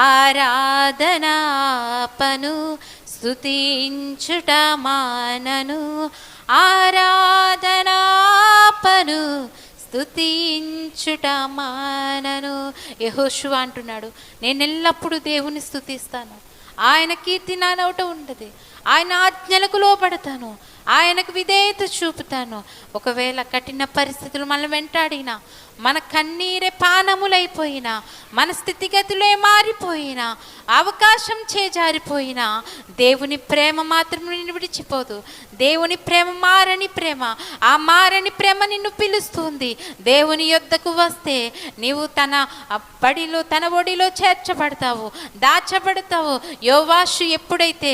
ఆరాధనాపను స్తుతించుట మానను. ఆరాధనాపను స్తుతించుట మానను. యెహోషువ అంటున్నాడు, నేను ఎల్లప్పుడూ దేవుని స్తుతిస్తాను, ఆయన కీర్తి నా నోట ఉండదు, ఆయన ఆజ్ఞలకు లోబడతాను, ఆయనకు విధేయత చూపుతాను. ఒకవేళ కఠిన పరిస్థితులు మనం వెంటాడినా, మన కన్నీరే పానములైపోయినా, మన స్థితిగతులే మారిపోయినా, అవకాశం చేజారిపోయినా, దేవుని ప్రేమ మాత్రం నిన్ను విడిచిపోదు. దేవుని ప్రేమ మారని ప్రేమ. ఆ మారని ప్రేమ నిన్ను పిలుస్తుంది. దేవుని యొద్దకు వస్తే నీవు తన బడిలో తన ఒడిలో చేర్చబడతావు, దాచబడతావు. యోవాషు ఎప్పుడైతే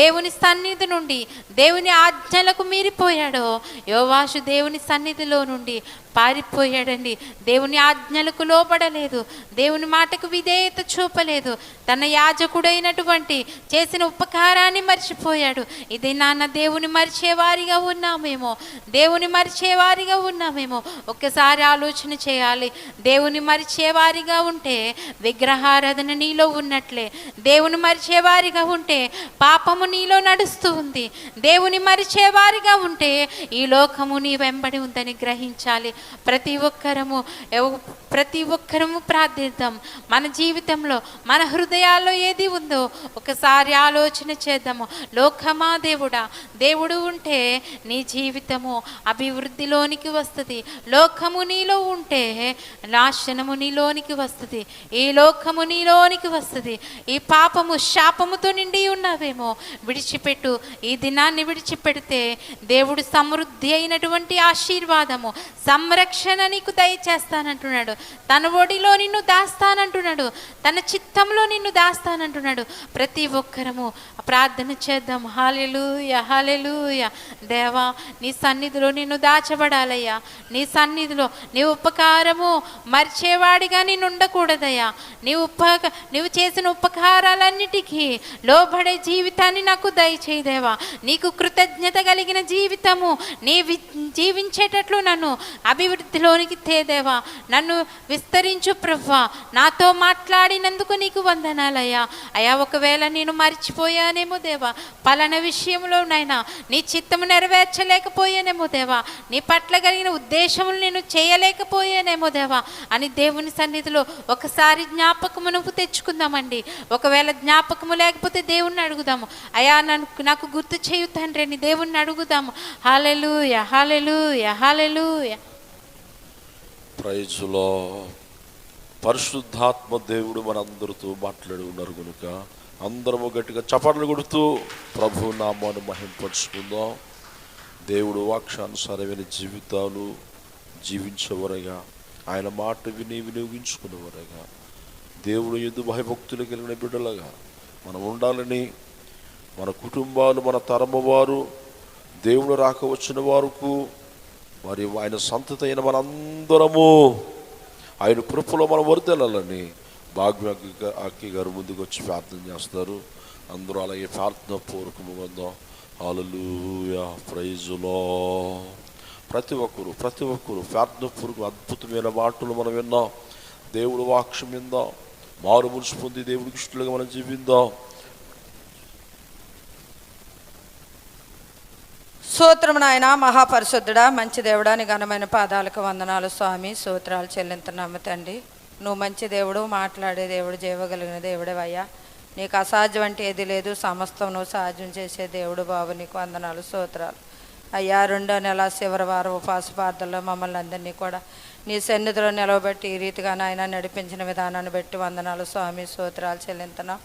దేవుని సన్నిధి నుండి దేవుని ఆజ్ఞలకు మీరిపోయాడో, యోవాషు దేవుని సన్నిధిలో నుండి పారిపోయాడండి. దేవుని ఆజ్ఞలకు లోబడలేదు, దేవుని మాటకు విధేయత చూపలేదు, తన యాజకుడైనటువంటి చేసిన ఉపకారాన్ని మర్చిపోయాడు. ఇది నాన్న దేవుని మరిచేవారిగా ఉన్నామేమో, దేవుని మరిచేవారిగా ఉన్నామేమో. ఒక్కసారి ఆలోచన చేయాలి. దేవుని మరిచేవారిగా ఉంటే విగ్రహారాధన నీలో ఉన్నట్లే. దేవుని మరిచేవారిగా ఉంటే పాపము నీలో నడుస్తూ ఉంది. దేవుని మరిచేవారిగా ఉంటే ఈ లోకము నీ వెంబడి ఉందని గ్రహించాలి. ప్రతి ఒక్కరము ప్రార్థిద్దాం. మన జీవితంలో మన హృదయాల్లో ఏది ఉందో ఒకసారి ఆలోచన చేద్దాము. లోకమా దేవుడా, దేవుడు ఉంటే నీ జీవితము అభివృద్ధిలోనికి వస్తుంది. లోకము నీలో ఉంటే నాశనము నీలోనికి వస్తుంది. ఈ లోకము నీలోనికి వస్తుంది. ఈ పాపము శాపముతో నిండి ఉన్నావేమో, విడిచిపెట్టు. ఈ దినాన్ని విడిచిపెడితే దేవుడు సమృద్ధి అయినటువంటి ఆశీర్వాదము, సంరక్షణ నీకు దయచేస్తానంటున్నాడు. తన ఒడిలో నిన్ను దాస్తానంటున్నాడు, తన చిత్తంలో నిన్ను దాస్తానంటున్నాడు. ప్రతి ఒక్కరము ప్రార్థన చేద్దాం. హల్లెలూయా, హల్లెలూయా. దేవా, నీ సన్నిధిలో నిన్ను దాచబడాలయ్యా. నీ సన్నిధిలో నీ ఉపకారము మర్చేవాడిగా నేను ఉండకూడదయ్యా. నీవు చేసిన ఉపకారాలన్నిటికీ లోబడే జీవితాన్ని నాకు దయచేయి దేవా. నీకు కృతజ్ఞత కలిగిన జీవితము జీవించేటట్లు నన్ను అభివృద్ధిలోనికి తేదేవా. నన్ను విస్తరించు ప్రభువా. నాతో మాట్లాడినందుకు నీకు వందనాలయ్యా. అయ్యా, ఒకవేళ నేను మర్చిపోయానేమో దేవా, పలానా విషయంలో నైనా నీ చిత్తము నెరవేర్చలేకపోయానేమో దేవా, నీ పట్ల కలిగిన ఉద్దేశములు నేను చేయలేకపోయానేమో దేవా అని దేవుని సన్నిధిలో ఒకసారి జ్ఞాపకమును తెచ్చుకుందామండి. ఒకవేళ జ్ఞాపకము లేకపోతే దేవుణ్ణి అడుగుదాము. అయ్యా, నాకు గుర్తు చేయు తండ్రి అని దేవుణ్ణి అడుగుదాము. Hallelujah, hallelujah, hallelujah. Praise lord. పరిశుద్ధాత్మ దేవుడు మనందరితో మాట్లాడి ఉన్నారు కనుక అందరము గట్టిగా చప్పట్లు కొడుతూ ప్రభు నామాన్ని మహింపరుచుకుందాం. దేవుడు వాక్యానుసారమైన జీవితాలు జీవించేవారుగా, ఆయన మాట విని వినియోగించుకునేవారుగా, దేవుడు యందు భయభక్తులు కలిగిన బిడ్డలుగా మనం ఉండాలని, మన కుటుంబాలు, మన తరము వారు, దేవుడు రాక వచ్చిన వారికి, మరి ఆయన సంతతి అయిన మనందరము ఆయన కృపలో మనం వర్ధిల్లాలని భాగ్యకి గారు ముందుకు వచ్చి ప్రార్థన చేస్తారు. అందరూ అలాగే ప్రార్థన పూర్వకముగా ఉందాం. హల్లెలూయా, ప్రైజ్ లార్డ్. ప్రతి ఒక్కరు ప్రార్థన పూర్వక అద్భుతమైన మాటలు మనం విన్నాం. దేవుడు వాక్యం విందాం, మారు మనసు పొంది దేవుడికి ఇష్టలుగా మనం జీవిద్దాం. స్తోత్రము నాయన, మహాపరిశుద్ధుడా, మంచి దేవుడా, నీ ఘనమైన పాదాలకు వందనాలు స్వామి. స్తోత్రాలు చెల్లింతున్నాము తండ్రి. నువ్వు మంచి దేవుడు, మాట్లాడే దేవుడు, జీవగలిగిన దేవుడవయ్యా. నీకు అసాధ్యం అంటే ఏది లేదు. సమస్తం నువ్వు సాధ్యం చేసే దేవుడు బాబు, నీకు వందనాలు స్తోత్రాలు అయ్యా. 2వ నెల చివరి వారం ఉపవాస ప్రార్థనలో మమ్మల్ని అందరినీ కూడా నీ సన్నిధిలో నిలవబెట్టి ఈ రీతిగా నాయన నడిపించిన విధానాన్ని బట్టి వందనాలు స్వామి. స్తోత్రాలు చెల్లింతున్నాం.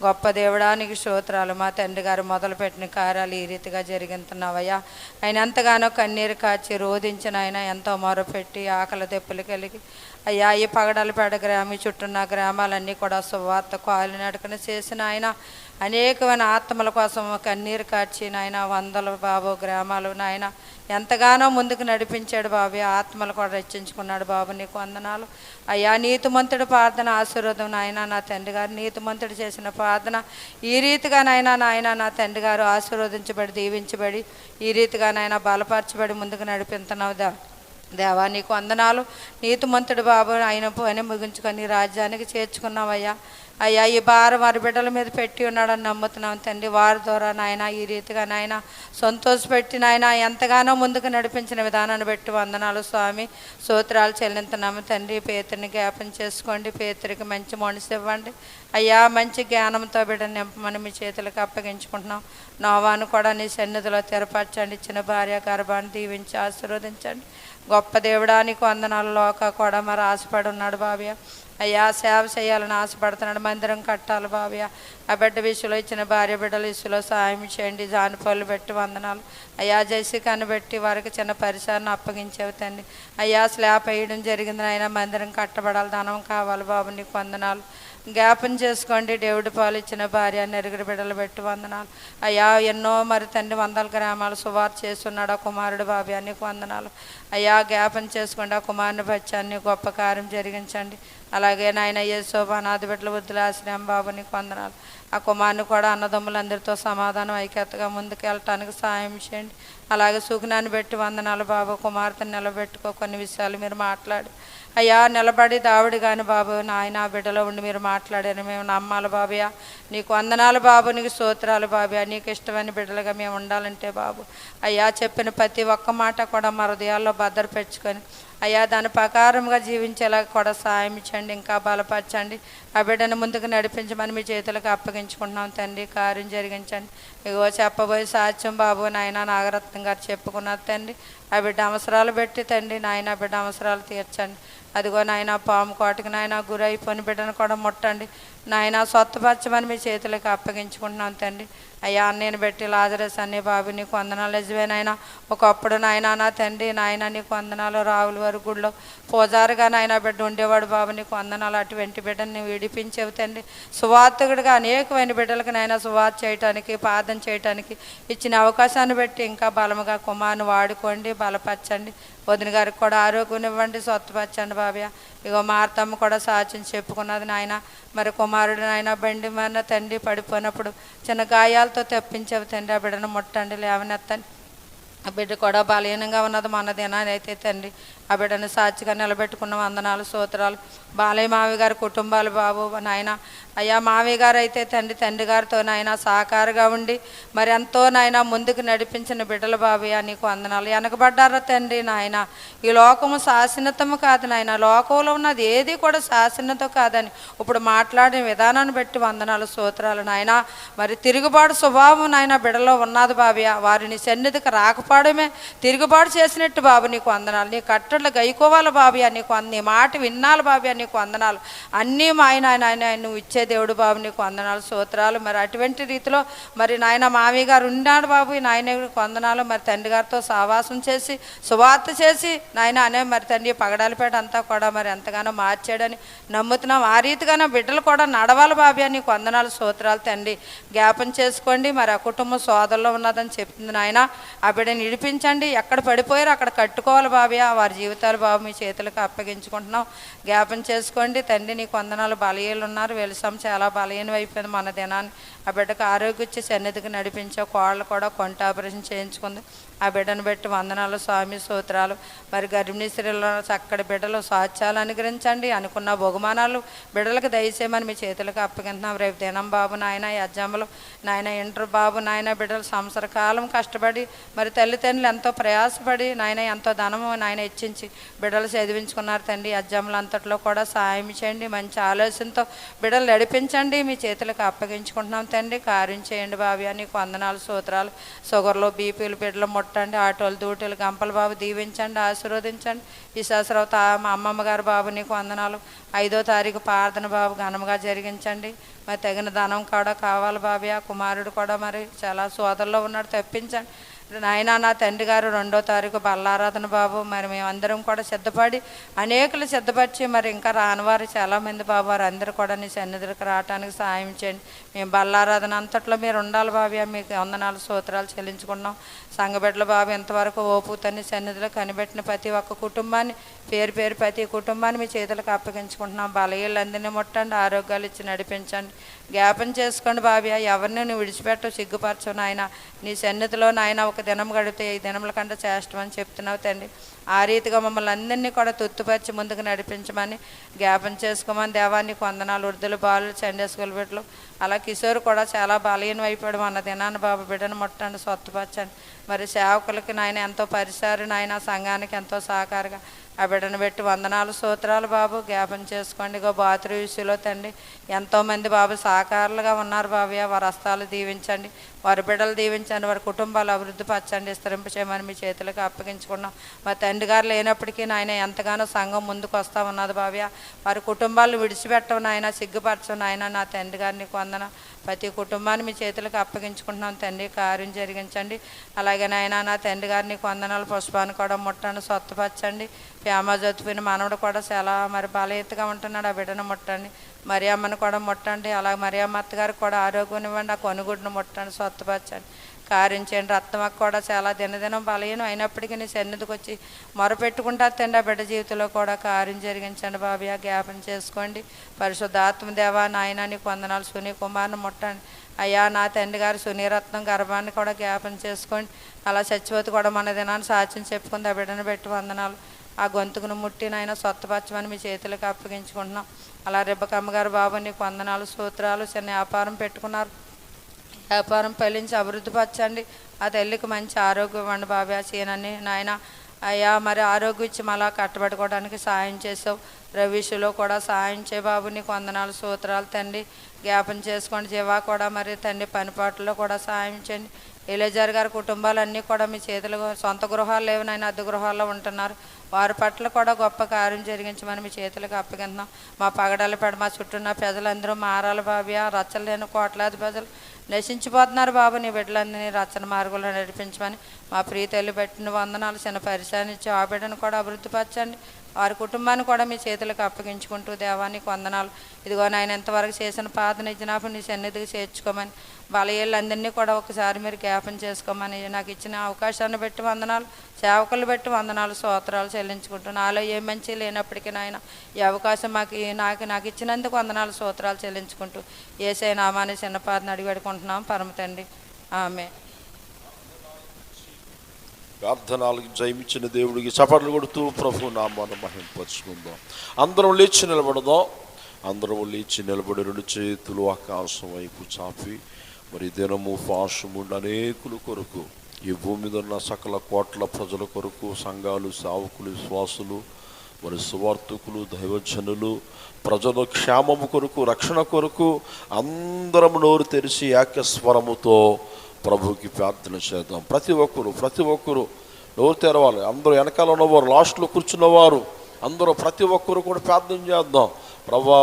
గొప్ప దేవుడానికి స్తోత్రాలు. మా తండ్రి గారు మొదలుపెట్టిన కార్యాలు ఈ రీతిగా జరిగింతున్నావయ్యా. ఆయన ఎంతగానో కన్నీరు కాచి రోధించిన ఆయన ఎంతో మొరపెట్టి ఆకలి దెప్పులు కలిగి అయ్యా ఈ పగడాలపేట గ్రామం చుట్టూన్న గ్రామాలన్నీ కూడా సువార్త కాలు నడకన చేసిన ఆయన అనేకమైన ఆత్మల కోసం కన్నీరు కార్చి నాయన వందల బాబు గ్రామాలు నాయన ఎంతగానో ముందుకు నడిపించాడు బాబు. ఆత్మలు కూడా రక్షించుకున్నాడు బాబు, నీకు వందనాలు అయ్యా. నీతిమంతుడి ప్రార్థన ఆశీర్వాదం నాయన. నా తండ్రి గారు నీతిమంతుడు చేసిన ప్రార్థన ఈ రీతిగా నాయన నా తండ్రి గారు ఆశీర్వదించబడి దీవించబడి ఈ రీతిగా నాయన బలపరచబడి ముందుకు నడిపిస్తున్నావు దేవా, నీకు వందనాలు. నీతిమంతుడు బాబు ఆయన పని ముగించుకొని రాజ్యానికి చేర్చుకున్నావయ్యా. అయ్యా ఈ భారం వారి బిడ్డల మీద పెట్టి ఉన్నాడని నమ్ముతున్నాం తండ్రి. వారి ద్వారా నాయన ఈ రీతిగా నాయన సంతోషపెట్టి నాయన ఎంతగానో ముందుకు నడిపించిన విధానాన్ని బట్టి వందనాలు స్వామి. స్తోత్రాలు చెల్లింతున్నాము తండ్రి. పేతుని జ్ఞాపం చేసుకోండి. పేతురికి మంచి మనసు ఇవ్వండి అయ్యా. మంచి జ్ఞానంతో బిడ్డను నింపమని మీ చేతులకు అప్పగించుకుంటున్నాం. నోవాను కూడా నీ సన్నిధిలో తెరపరచండి. ఇచ్చిన భార్య గర్భాన్ని దీవించి ఆశీర్వదించండి. గొప్ప దేవుడానికి వందనాలు. లోక కూడా మరి ఆశపడి ఉన్నాడు బాబయ్య అయ్యా. సేవ చేయాలని ఆశపడుతున్నాడు. మందిరం కట్టాలి బాబయ్య. ఆ బిడ్డ విషయంలో ఇచ్చిన భార్య బిడ్డల విషయంలో సాయం చేయండి. జానపల్లి పెట్టి వందనాలు అయ్యా. జైసికాన్ని పెట్టి వారికి చిన్న పరిసరాన్ని అప్పగించేవి తండ్రి అయ్యా. స్లాబ్ వేయడం జరిగింది అయినా మందిరం కట్టబడాలి, ధనం కావాలి బాబు, నీకు వందనాలు. జ్ఞాపం చేసుకోండి. దేవుడి పాలు ఇచ్చిన భార్య నెరుగుడు బిడ్డలు పెట్టి వందనాలు అయ్యా. ఎన్నో మరి తండ్రి వందల గ్రామాలు సువార్త చేస్తున్నాడు ఆ కుమారుడు బాబు, నీకు వందనాలు అయ్యా. జ్ఞాపం చేసుకోండి. ఆ కుమారుని బచ్చాన్ని గొప్ప కార్యం జరిగించండి. అలాగే నాయన యేసోబా అనాథ బిడ్డల వృద్ధులాశ్రయం బాబు, నీకు వందనాలు. ఆ కుమారుని కూడా అన్నదమ్ములందరితో సమాధానం ఐక్యతగా ముందుకు వెళ్ళటానికి సాయం చేయండి. అలాగే సుఖనాన్ని పెట్టి వందనాలు బాబు. కుమార్తెను నిలబెట్టుకో. కొన్ని విషయాలు మీరు మాట్లాడి అయ్యా నిలబడి దావిడి కానీ బాబు నాయన బిడ్డలో ఉండి మీరు మాట్లాడారు. మేము నమ్మాలి బాబయ్య, నీకు వందనాలు బాబు, నీకు స్తోత్రాలు బాబయ్య. నీకు ఇష్టమైన బిడ్డలుగా మేము ఉండాలంటే బాబు అయ్యా చెప్పిన ప్రతి ఒక్క మాట కూడా మా హృదయాల్లో భద్రపెట్టుకొని అయ్యా దాని ప్రకారంగా జీవించేలా కూడా సాయం ఇచ్చండి. ఇంకా బలపరచండి. ఆ బిడ్డను ముందుకు నడిపించమని మీ చేతులకు అప్పగించుకుంటున్నాం తండ్రి. కార్యం జరిగించండి. ఇగో చెప్పబోయే సాక్ష్యం బాబు నాయన నాగరత్నం గారు చెప్పుకున్నారు తండ్రి. ఆ బిడ్డ అవసరాలు పెట్టి తండ్రి నాయన బిడ్డ అవసరాలు తీర్చండి. అదిగో నాయన పాము కోటకి నాయన గురైపోయిన బిడ్డను కూడా ముట్టండి నాయన. స్వత్తపరచమని మీ చేతులకు అప్పగించుకుంటున్నాం తండ్రి. అయ్యా నేను పెట్టి లాజరస్ అనే బాబు, నీకు వందనాలు. నిజమేనాయన ఒకప్పుడు నాయన నా తండ్రి నాయన నీకు వందనాలు. రావుల వారి గుడిలో పూజారుగా నాయన బిడ్డ ఉండేవాడు బాబు, నీకు వందనాలు. అటువంటి బిడ్డను నువ్వు విడిపించేవి తండ్రి. సువార్తకుడిగా అనేకమైన బిడ్డలకు నాయన సువార్త చేయటానికి ప్రార్థన చేయటానికి ఇచ్చిన అవకాశాన్ని బట్టి ఇంకా బలముగా కుమారుని వాడుకోండి, బలపరచండి. వదిన గారికి కూడా ఆరోగ్యం ఇవ్వండి, స్వత్తపరచండి బాబయ్య. ఇగో మార్తమ్మ కూడా సాక్ష్యం చెప్పుకున్నది నాయన. మరి కుమారుడు నాయన బండి మన తండ్రి పడిపోయినప్పుడు చిన్న గాయాలతో తెప్పించేవి తండ్రి. ఆ బిడ్డను ముట్టండి, లేవనెత్తండి. ఆ బిడ్డ కూడా బలహీనంగా ఉన్నది మన దినాన్ని అయితే తండ్రి. ఆ బిడ్డను సాక్షిగా నిలబెట్టుకున్న వందనాలు స్తోత్రాలు. బాలయ్య మావి గారి కుటుంబాలు బాబు నాయన అయ్యా. మావి గారు అయితే తండ్రి గారితో నాయన సహకారంగా ఉండి మరి ఎంతో నాయన ముందుకు నడిపించిన బిడ్డలు బాబయ్య, నీకు వందనాలు. వెనకబడ్డారా తండ్రి నాయన. ఈ లోకము శాశ్వతము కాదు నాయన. లోకంలో ఉన్నది ఏది కూడా శాశ్వతం కాదని ఇప్పుడు మాట్లాడిన విధానాన్ని బట్టి వందనాలు స్తోత్రాలు నాయన. మరి తిరుగుబాటు స్వభావం నాయన బిడ్డలో ఉన్నది బాబయ్య. వారిని సన్నిధికి రాకపోవడమే తిరుగుబాటు చేసినట్టు బాబు, నీకు వందనాలు. నీ కట్టడలు గైకోవాలి బాబయ్య, నీకు నీ మాట విన్నాలి బాబయ్య, నీకు వందనాలు. అన్నీ మా ఆయన నువ్వు ఇచ్చే దేవుడు బాబు, నీకు వందనాలు స్తోత్రాలు. మరి అటువంటి రీతిలో మరి నాయన మామయ్య గారు ఉన్నాడు బాబు, నాయన వందనాలు. మరి తండ్రి గారితో సహవాసం చేసి సువార్త చేసి నాయన అనే మరి తండ్రి పగడాలపేట అంతా కూడా మరి ఎంతగానో మార్చాడని నమ్ముతున్నాం. ఆ రీతిగానో బిడ్డలు కూడా నడవాలి బాబయ్య, నీకు వందనాలు స్తోత్రాలు తండ్రి. జ్ఞాపం చేసుకోండి. మరి ఆ కుటుంబం సోదరులో ఉన్నదని చెప్తుంది నాయన. ఆ బిడ్డని విడిపించండి. ఎక్కడ పడిపోయారో అక్కడ కట్టుకోవాలి బాబయ్య. వారి జీవితాలు బాబు మీ చేతులకు అప్పగించుకుంటున్నాం. జ్ఞాపం చేసుకోండి తండ్రి, నీకు వందనాలు. బలహీనులు ఉన్నారు, వెలుసాం చాలా బలహీనం అయిపోయింది మన దినాన్ని ఆ బిడ్డకు ఆరోగ్యం ఇచ్చి సన్నిధికి నడిపించే కోళ్ళు కూడా కొంట ఆపరేషన్ చేయించుకుంది. ఆ బిడ్డను బట్టి వందనాలు స్వామి, స్తోత్రాలు. మరి గర్భిణీ స్త్రీలలో చక్కటి బిడ్డలు స్వాస్థ్యాలు అనుగ్రహించండి. అనుకున్న బహుమానాలు బిడ్డలకు దయచేయమని మీ చేతులకు అప్పగింటున్నాం. రేపు దినం బాబు నాయన యజ్జమ్మలు నాయన ఇంటర్ బాబు నాయన బిడ్డలు సంవత్సర కాలం కష్టపడి మరి తల్లిదండ్రులు ఎంతో ప్రయాసపడి నాయన ఎంతో ధనము నాయన ఇచ్చించి బిడ్డలు చదివించుకున్నారు తండ్రి. యజ్జమ్మలు అంతట్లో కూడా సహాయం చేయండి. మంచి ఆలోచనతో బిడ్డలు నడిపించండి. మీ చేతులకు అప్పగించుకుంటున్నాం తండ్రి. కార్యం చేయండి బాబు. నీకు వందనాలు స్తోత్రాలు. షుగర్లు బీపీలు బిడ్డలు ముట్టండి. ఆటోలు దూటలు గంపల బాబు దీవించండి, ఆశీర్వదించండి. ఈ శాస్త్రవత మా అమ్మమ్మ గారు బాబు నీకు వందనాలు. 5వ తారీఖు ప్రార్థన బాబు ఘనంగా జరిగించండి. మరి తగిన ధనం కూడా కావాలి బాబు. ఆ కుమారుడు కూడా మరి చాలా సోదరులో ఉన్నాడు, తెప్పించండి నాయన. నా తండ్రి గారు 2వ తారీఖు బల్లారాధన బాబు. మరి మేమందరం కూడా సిద్ధపడి అనేకులు సిద్ధపరిచి మరి ఇంకా రానివారు చాలామంది బాబు, వారు అందరూ కూడా నీ సన్నిధికి రావడానికి సహాయం చేయండి. మేము బల్లారాధన అంతట్లో మీరు ఉండాలి బాబు. మీకు వందనాలు స్తోత్రాలు చెల్లించుకున్నాం. సంఘబిడ్డల బాబు ఎంతవరకు ఓపుతని సన్నిధిలో కనిపెట్టిన ప్రతి ఒక్క కుటుంబాన్ని పేరు పేరు ప్రతి కుటుంబాన్ని మీ చేతులకు అప్పగించుకుంటున్నాం. బలహీనందరినీ ముట్టండి, ఆరోగ్యాలు ఇచ్చి నడిపించండి. జ్ఞాపం చేసుకోండి బాబు. ఎవరిని నువ్వు విడిచిపెట్టవు, సిగ్గుపరచవు నాయన. నీ సన్నిధిలో నాయన ఒక దినం గడిపితే 5 దినముల కంటే చేష్టమని చెప్తున్నావు తండ్రి. ఆ రీతిగా మమ్మల్ని అందరినీ కూడా తొత్తుపరిచి ముందుకు నడిపించమని జ్ఞాపం చేసుకోమని దేవానికి వందనాలు. వృద్ధులు బాలు సండే స్కూల్ బిడ్డలు అలా కిషోర్ కూడా చాలా బలహీనం అయిపోయాడు. అన్న దినాన్ని బాబు బిడ్డను ముట్టండి, స్వస్థపరచండి. మరి సేవకులకి నాయన ఎంతో పరిసారు నాయన, సంఘానికి ఎంతో సహకారంగా ఆ బిడ్డను పెట్టి వందనాలు స్తోత్రాలు బాబు. జ్ఞాపం చేసుకోండి. ఇగో బాతురు విషయంలో తండ్రి ఎంతోమంది బాబు సహకారులుగా ఉన్నారు బాబు. వారి హస్తాలు దీవించండి, వారి బిడ్డలు దీవించండి, వారి కుటుంబాలు అభివృద్ధి పరచండి, విస్తరింప చేయమని మీ చేతులకు అప్పగించుకున్నాం. మా తండ్రి గారు లేనప్పటికీ నాయన ఎంతగానో సంఘం ముందుకు వస్తూ ఉన్నది బాబు. వారి కుటుంబాలను విడిచిపెట్టవు నాయన, సిగ్గుపరచవు నాయన. నా తండ్రి గారిని వందన ప్రతి కుటుంబాన్ని మీ చేతులకు అప్పగించుకుంటున్నాం తండ్రి. కార్యం జరిగించండి. అలాగే నాయన నా తండ్రి గారిని వందనాలు. పుష్పాన్ని కూడా ముట్టండి, స్వస్థపరచండి. ప్రేమ జతుపిన మనవడు కూడా చాలా మరి బలహీనతగా ఉంటున్నాడు, ఆ బిడ్డను ముట్టండి. మరి అమ్మను కూడా ముట్టండి. అలాగే మరి అమ్మ అత్తగారికి కూడా ఆరోగ్యం ఇవ్వండి. ఆ కొనుగుడ్డును ముట్టండి, స్వస్థపరచండి. కార్యం చేయండి. రత్నమకు కూడా చాలా దినదినం బలహీనం అయినప్పటికీ నీ సన్నిధికి వచ్చి మొరపెట్టుకుంటా తండ్రి. ఆ బిడ్డ జీవితంలో కూడా కార్యం జరిగించండి బాబు. జ్ఞాపం చేసుకోండి. పరిశుద్ధాత్మ దేవా నాయన నీకు వందనాలు. సునీ కుమార్ని ముట్టండి అయ్యా. నా తండ్రి గారు సునీరత్నం గర్భాన్ని కూడా జ్ఞాపం చేసుకోండి. అలా చచ్చిపోతే కూడా మన దినాన్ని సాక్ష్యం చెప్పుకుంది. ఆ బిడ్డను పెట్టి వందనాలు. ఆ గొంతుకును ముట్టి నాయన స్వస్థపరచమని మీ చేతులకు అప్పగించుకుంటున్నాం. అలా రెబ్బకమ్మ గారు బాబు నీకు వందనాలు స్తోత్రాలు. చిన్న వ్యాపారం పెట్టుకున్నారు, వ్యాపారం ఫలించి అభివృద్ధి పరచండి. ఆ తల్లికి మంచి ఆరోగ్యం ఇవ్వండి బాబా. చేయనని నాయన అయ్యా మరి ఆరోగ్యం ఇచ్చి మళ్ళా కట్టబడుకోవడానికి సహాయం చేసావు. రవిషులో కూడా సహాయం చేయ బాబు. నీకు వందనాలు స్తోత్రాలు తండ్రి. జ్ఞాపం చేసుకోండి. జీవా కూడా మరి తండ్రి పనిపాట్లలో కూడా సహాయం చేయండి. ఎలేజర్ గారి కుటుంబాలన్నీ కూడా మీ చేతులు, సొంత గృహాలు లేవు నాయన, అద్దె గృహాల్లో ఉంటున్నారు. వారి పట్ల కూడా గొప్ప కార్యం జరిగించమని మీ చేతులకు అప్పగింటున్నాం. మా పగడాల పెడ మా చుట్టూన్న ప్రజలందరూ మారాలి బాబు. రచ్చలేని కోట్లాది ప్రజలు నశించిపోతున్నారు బాబు. నీ బిడ్డలందరినీ రచన మార్గంలో నడిపించమని మా ప్రియ తల్లి పెట్టిన వందనాలు. చిన్న పరిచయాన్ని ఇచ్చి ఆ బిడ్డను కూడా అభివృద్ధి పరచండి. వారి కుటుంబాన్ని కూడా మీ చేతులకు అప్పగించుకుంటూ దేవానికి వందనాలు. ఇదిగో నాయన ఎంతవరకు చేసిన ప్రార్థన ఇచ్చినప్పుడు నీ సన్నిధికి చేర్చుకోమని, బలహీనందరినీ కూడా ఒకసారి మీరు జ్ఞాపం చేసుకోమని, నాకు ఇచ్చిన అవకాశాన్ని బట్టి వందనాలు, సేవకులు బట్టి వందనాలు, స్తోత్రాలు చెల్లించుకుంటూ నాలో ఏ మంచి లేనప్పటికీ నాయన ఈ అవకాశం నాకు ఇచ్చినందుకు వందనాలు, స్తోత్రాలు చెల్లించుకుంటూ యేసయ్య నామాన్ని చిన్న ప్రార్థన అడిగి పెట్టుకుంటున్నాం పరమ తండ్రి. ఆమేన్. ప్రార్థనలకు జయమిచ్చిన దేవుడికి చప్పట్లు కొడుతూ ప్రభు నామాన్ని మహింపరుచుకుందాం. అందరం లేచి నిలబడదాం. అందరం లేచి నిలబడి 2 చేతులు ఆకాశం వైపు చాపి మరి దినము ఫాషముండి అనేకుల కొరకు, ఈ భూమి మీద ఉన్న సకల కోట్ల ప్రజల కొరకు, సంఘాలు, సేవకులు, విశ్వాసులు, మరి సువార్థకులు, దైవజనులు, ప్రజల క్షేమము కొరకు, రక్షణ కొరకు అందరం నోరు తెరిచి ఏకస్వరముతో ప్రభుకి ప్రార్థన చేద్దాం. ప్రతి ఒక్కరు నోరు తెరవాలి. అందరూ వెనకాల ఉన్నవారు, లాస్ట్లో కూర్చున్నవారు అందరూ ప్రతి ఒక్కరు కూడా ప్రార్థన చేద్దాం. ప్రభా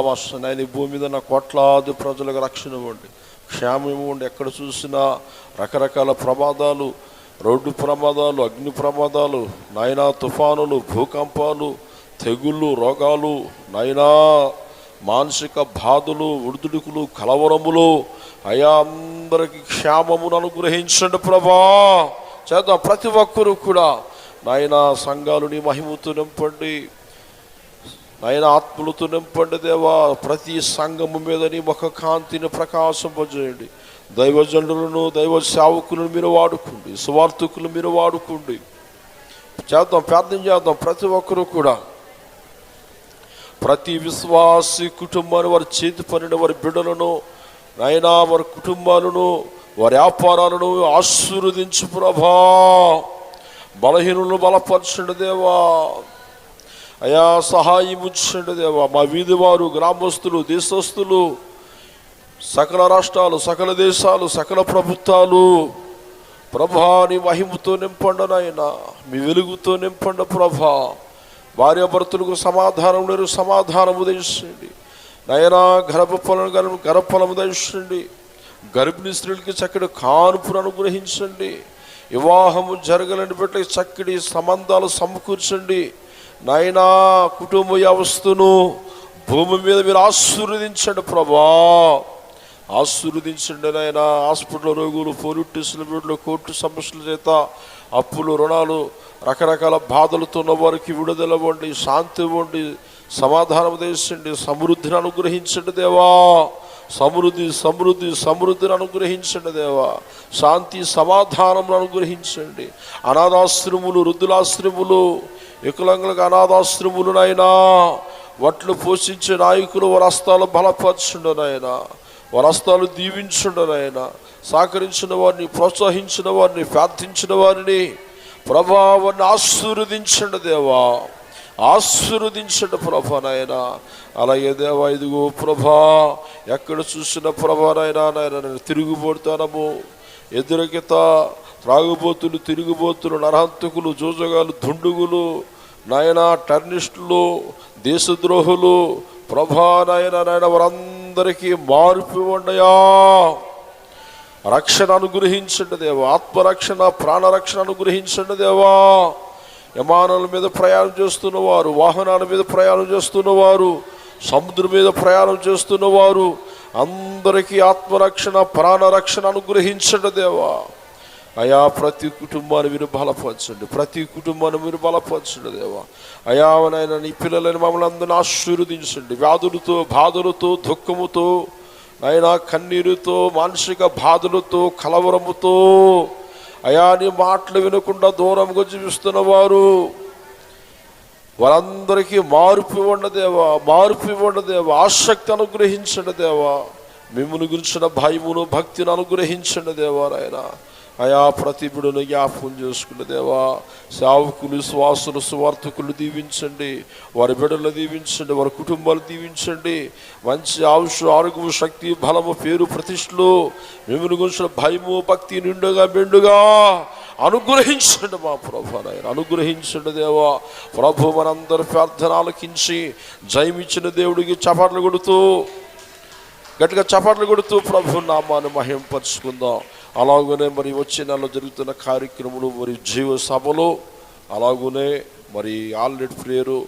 నేను ఈ భూమి మీద నా కోట్లాది ప్రజలకు రక్షణ ఇవ్వండి, క్షేమం ఇవ్వండి. ఎక్కడ చూసినా రకరకాల ప్రమాదాలు, రోడ్డు ప్రమాదాలు, అగ్ని ప్రమాదాలు, నాయనా తుఫానులు, భూకంపాలు, తెగుళ్ళు, రోగాలు, నాయనా మానసిక బాధలు, ఒడిదుడుకులు, కలవరములు, అయా అందరికి క్షేమమును అనుగ్రహించండి ప్రభా. చేద్దాం ప్రతి ఒక్కరూ కూడా. నాయనా సంఘాలు నీ మహిమతో నింపండి, నాయన ఆత్మలతో నింపండి దేవా. ప్రతి సంఘము మీద నీ ముఖ కాంతిని ప్రకాశింపజేయండి. దైవజనులను దైవ సేవకులను మీరు వాడుకోండి, సువార్థకులను మీరు వాడుకోండి. చేద్దాం, ప్రార్థన చేద్దాం. ప్రతి ఒక్కరూ కూడా ప్రతి విశ్వాసి కుటుంబాన్ని, వారి చేతి పనిని, వారి బిడ్డలను నాయనా, వారి కుటుంబాలను, వారి వ్యాపారాలను ఆశీర్వదించు ప్రభా. బలహీనులను బలపరచండి దేవా. అయా సహాయం ఉంచండి దేవా. మా వీధి వారు, గ్రామస్తులు, దేశస్తులు, సకల రాష్ట్రాలు, సకల దేశాలు, సకల ప్రభుత్వాలు ప్రభా నీ మహిమతో నింపండి నాయన, మీ వెలుగుతో నింపండి ప్రభా. భార్యాభర్తలకు సమాధానం లేరు, సమాధానము దయచేయండి నాయనా. గర్భఫలము దయచేయండి. గర్భిణీ స్త్రీలకి చక్కటి కానుపును అనుగ్రహించండి. వివాహము జరగలేని బిడ్డలకి చక్కటి సంబంధాలు సమకూర్చండి నాయనా. కుటుంబ వ్యవస్థను భూమి మీద మీరు ఆశీర్వదించండి ప్రభా, ఆశీర్వదించండి నాయన. హాస్పిటల్ రోగులు, పోలీసుల బిడ్డలు, కోర్టు సమస్యల చేత అప్పులు, రుణాలు, రకరకాల బాధలతో ఉన్న వారికి విడుదల ఇవ్వండి, శాంతి ఇవ్వండి, సమాధానం చేయండి, సమృద్ధిని అనుగ్రహించండి దేవా. సమృద్ధి సమృద్ధి సమృద్ధిని అనుగ్రహించండి దేవా. శాంతి సమాధానం అనుగ్రహించండి. అనాథాశ్రములు, వృద్ధులాశ్రములు, వికలాంగులకు అనాథాశ్రములు నాయనా, వాటిని పోషించే నాయకులు వారి హస్తాలు బలపరచండి నాయన, వారి హస్తాలు దీవించండి నాయన. సహకరించిన వారిని, ప్రోత్సహించిన వారిని, ప్రార్థించిన వారిని ప్రభా వారిని ఆశీర్వదించండి దేవా, ఆశీర్వదించండి ప్రభా నాయన. అలాగే దేవా ఇదిగో ప్రభా, ఎక్కడ చూసిన ప్రభా నాయన నేను తిరుగుబోతానము, ఎదురకిత, త్రాగుబోతులు, తిరుగుబోతులు, నరహంతకులు, జోజగాలు, దుండుగులు నాయన, టర్నిస్టులు, దేశద్రోహులు ప్రభా నాయన వారందరికీ మార్పు ఇవ్వండియా. రక్షణ అనుగ్రహించండి దేవా, ఆత్మరక్షణ, ప్రాణరక్షణ అనుగ్రహించండి దేవా. విమానాల మీద ప్రయాణం చేస్తున్నవారు, వాహనాల మీద ప్రయాణం చేస్తున్నవారు, సముద్రం మీద ప్రయాణం చేస్తున్నవారు అందరికీ ఆత్మరక్షణ, ప్రాణరక్షణ అనుగ్రహించండి దేవా. అయా ప్రతి కుటుంబాన్ని మీరు బలపరచండి, ప్రతి కుటుంబాన్ని మీరు బలపరచండి దేవా. అయా నాయన నీ పిల్లలని మమ్మల్ని అందరినీ ఆశీర్వదించండి. వ్యాధులతో, బాధలతో, దుఃఖముతో నాయనా, కన్నీరుతో, మానసిక బాధలతో, కలవరముతో అయా నీ మాటలు వినకుండా దూరంగా జీవిస్తున్న వారు వారందరికీ మార్పు ఇవ్వండి దేవా, మార్పు ఇవ్వండి దేవా. ఆసక్తి అనుగ్రహించండి దేవా. మిమ్మల్ని గురించిన భయమును, భక్తిని అనుగ్రహించండి దేవా నాయన. అయా ప్రతి బిడ్డను జ్ఞాపకం చేసుకున్న దేవా. సేవకులు, విశ్వాసులు, సువార్థకులు దీవించండి, వారి బిడ్డలు దీవించండి, వారి కుటుంబాలు దీవించండి. మంచి ఆయుష్, ఆరోగ్యము, శక్తి, బలము, పేరు, ప్రతిష్టలు మిమ్మల్ని గురించిన భయము, భక్తి నిండుగా మెండుగా అనుగ్రహించండి మా ప్రభు నాయన, అనుగ్రహించండి దేవా. ప్రభు మనందరి ప్రార్థన ఆలకించి జయమిచ్చిన దేవుడికి చప్పట్లు కొడుతూ, గట్టిగా చప్పట్లు కొడుతూ ప్రభు నామాన్ని మహింపరుచుకుందాం. అలాగనే మరి వచ్చే నెలలో జరుగుతున్న కార్యక్రమాలు, మరి జీవ సభలు, అలాగనే మరి ఆల్రెడీ ప్రేయరు,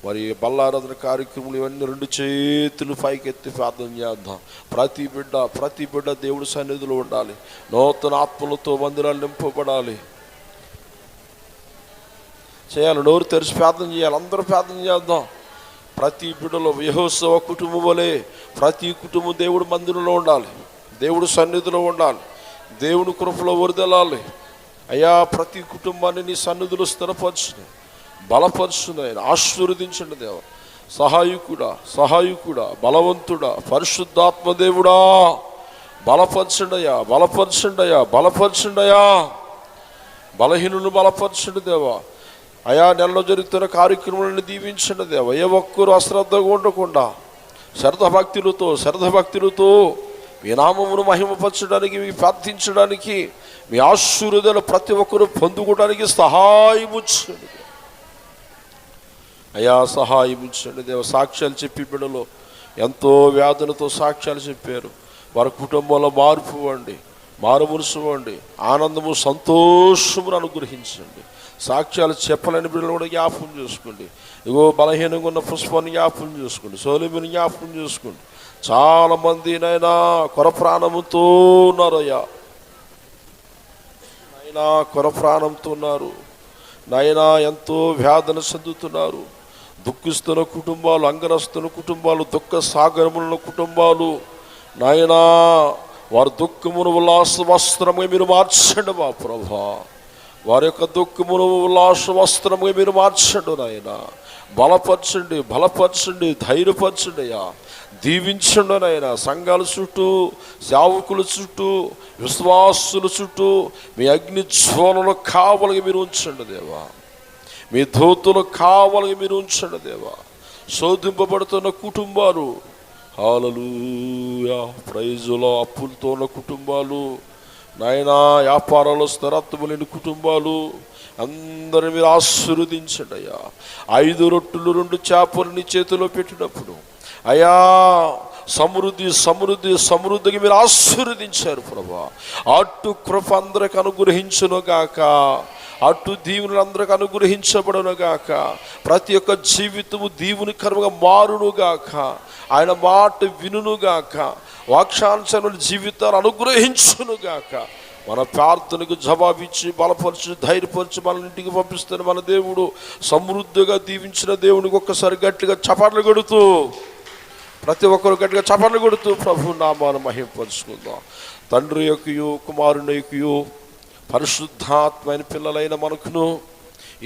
మరి బల్లారాధన కార్యక్రమాలు, ఇవన్నీ రెండు చేతులు పైకెత్తి ప్రార్థన చేద్దాం. ప్రతి బిడ్డ దేవుడి సన్నిధిలో ఉండాలి. నూతన ఆత్మలతో మందిరాలు నింపబడాలి. చేయాలి, నోరు తెరిచి ప్రార్థన చేయాలి. అందరూ ప్రార్థన చేద్దాం. ప్రతి బిడ్డలో యెహోషువ కుటుంబం వలె ప్రతి కుటుంబం దేవుడి మందిరంలో ఉండాలి, దేవుడి సన్నిధిలో ఉండాలి, దేవుని కృపలో వరదలాలి. అయ్యా ప్రతి కుటుంబాన్ని నీ సన్నిధిలో స్థిరపరచుని, బలపరచుని, ఆశీర్వదించండి దేవ. సహాయకుడా, బలవంతుడా, పరిశుద్ధాత్మ దేవుడా బలపరచండియా, బలపరచండియా. బలహీనులను బలపరచండి దేవా. అయా నెలలో జరుగుతున్న కార్యక్రమాలను దీవించండి దేవ. ఏ ఒక్కరు అశ్రద్ధగా ఉండకుండా శ్రద్ధభక్తులతో మీ నామమును మహిమపరచడానికి, మీ ప్రార్థించడానికి, మీ ఆశీర్వాదాలు ప్రతి ఒక్కరు పొందుకోవడానికి సహాయముచ్చండి అయ్యా, సహాయముచ్చండి దేవ. సాక్ష్యాలు చెప్పి బిడ్డలో ఎంతో వ్యాధులతో సాక్ష్యాలు చెప్పారు. వారి కుటుంబంలో మార్పు ఇవ్వండి, మారుమనసు ఇవ్వండి, ఆనందము, సంతోషమును అనుగ్రహించండి. సాక్ష్యాలు చెప్పలేని బిడ్డలు కూడా జ్ఞాపకం చేసుకోండి. ఇగో బలహీనంగా ఉన్న పుష్పాన్ని జ్ఞాపకం చేసుకోండి, సోలిమిని జ్ఞాపకం చేసుకోండి. చాలామంది నైనా కొర ప్రాణముతో ఉన్నారయ్యా, నైనా కొర ప్రాణంతో ఉన్నారు నాయనా. ఎంతో వేదన చెందుతున్నారు. దుఃఖిస్తున్న కుటుంబాలు, అంగరస్తున్న కుటుంబాలు, దుఃఖ సాగరముల కుటుంబాలు నాయనా, వారి దుఃఖమును ఉల్లాస వస్త్రముగా మీరు మార్చండి మా ప్రభా. వారి యొక్క దుఃఖమును ఉల్లాస వస్త్రముగా మీరు మార్చండి నాయన. బలపరచండి, బలపరచండి, ధైర్యపరచండి అయ్యా. దీవించండి నాయన. సంఘాల చుట్టూ, సేవకుల చుట్టూ, విశ్వాసుల చుట్టూ మీ అగ్ని జ్వాలలు కావలిగా మీరు ఉంచండి దేవా. మీ దూతలు కావలిగా మీరు ఉంచండి దేవా. శోధింపబడుతున్న కుటుంబాలు, హల్లెలూయా, ప్రైజులో అప్పులతో ఉన్న కుటుంబాలు నాయనా, వ్యాపారాలు స్థిరత్వం లేని కుటుంబాలు అందరిని మీరు ఆశీర్వదించండి అయ్యా. 5 రొట్టెలు 2 చేపలు నీ చేతిలో పెట్టినప్పుడు అయ్యా సమృద్ధి సమృద్ధి సమృద్ధిగా మీరు ఆశీర్వదించారు ప్రభా. అటు కృప అందరికి అనుగ్రహించును గాక, అటు దీవుని అందరికి అనుగ్రహించబడును గాక. ప్రతి ఒక్క జీవితము దీవుని కర్మగా మారును గాక. ఆయన మాట వినును గాక. వాక్షాంశనుల జీవితాలు అనుగ్రహించును గాక. మన ప్రార్థనకు జవాబిచ్చి బలపరిచి ధైర్యపరిచి మన ఇంటికి పంపిస్తున్న మన దేవుడు సమృద్ధిగా దీవించిన దేవునికి ఒక్కసారి గట్టిగా చపాట్లు కొడుతూ, ప్రతి ఒక్కరు గట్టిగా చపాట్లు కొడుతూ ప్రభు నామాన్ని మహింపరుచుకుందాం. తండ్రి యొక్కయు కుమారుని యొక్కయు పరిశుద్ధాత్మైన పిల్లలైన మనకును,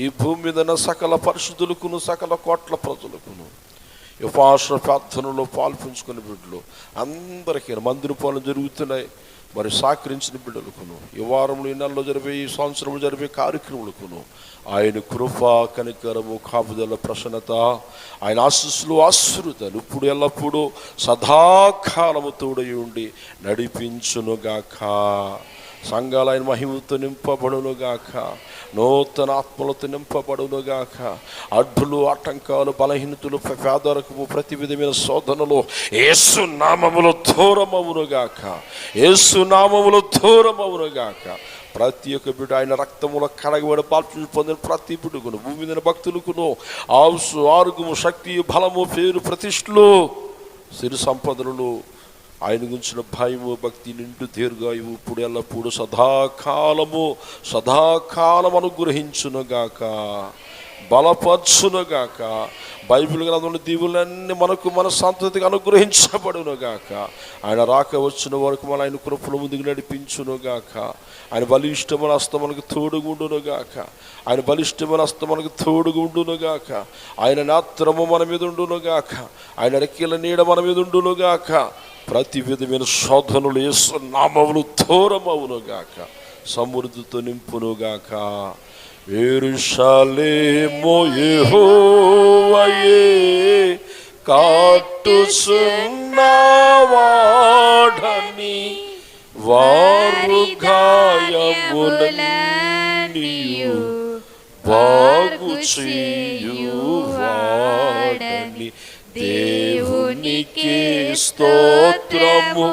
ఈ భూమి మీద సకల పరిశుద్ధులకును, సకల కోట్ల ప్రజలకును, ఉపవాస ప్రార్థనలో పాల్పంచుకునే బిడ్డలు అందరికీ మందిర పనులు జరుగుతున్నాయి. మరి సహకరించిన బిడ్డలకును, ఈ వారంలో ఈ నెలలో జరిపే, ఈ సంవత్సరంలో జరిపే కార్యక్రమాలకును ఆయన కృప, కనికరము, కాపుదల, ప్రసన్నత, ఆయన ఆశీస్సులు, ఆశీర్వాదాలు ఇప్పుడు ఎల్లప్పుడూ సదాకాలము తోడై ఉండి నడిపించునుగాక. సంఘాలు ఆయన మహిమతో నింపబడునుగాక. నూతన ఆత్మలతో నింపబడునుగాక. అడ్డులు, ఆటంకాలు, బలహీనతలు, పేదరికము, ప్రతి విధమైన శోధనలు యేసు నామములో దూరమవునుగాక. యేసు నామములో దూరమవునుగాక. ప్రతి ఒక్క బిడ్డ ఆయన రక్తములో కడగబడి బాప్తిజం పొందిన ప్రతి బిడ్డకును, భూమి మీద భక్తులకును ఆయుస్సు, ఆరోగ్యము, శక్తి, బలము, పేరు, ప్రతిష్టలు, సిరి సంపదలు, ఆయన గురించిన భయము, భక్తి, నిండు దీర్ఘాయువు ఇప్పుడు ఎల్లప్పుడు సదాకాలము సదాకాలం అనుగ్రహించునుగాక, బలపరచునుగాక. బైబిల్ గ్రంథంలో దీవులన్నీ మనకు, మన సంతతికి అనుగ్రహించబడునుగాక. ఆయన రాక వచ్చిన వరకు మన ఆయన కృపల ముందుకు నడిపించునుగాక. ఆయన బలిష్టమైన హస్తం మనకు తోడుగుండునుగాక. ఆయన బలిష్టమైన హస్తం మనకు తోడుగుండునుగాక. ఆయన నేత్రము మన మీద ఉండునుగాక. ఆయన రెక్కల నీడ మన మీద ఉండునుగాక. ప్రతి విధమైన శోధనలు యేసు నామములు దూరమవునుగాక. సమృద్ధితో నింపునుగాక. యెరూషలేము యెహోవాయే కాటుచున్నవాడని వారు గాయములన్నీయు బాగు చేయువాడని దేవునికి స్తోత్రము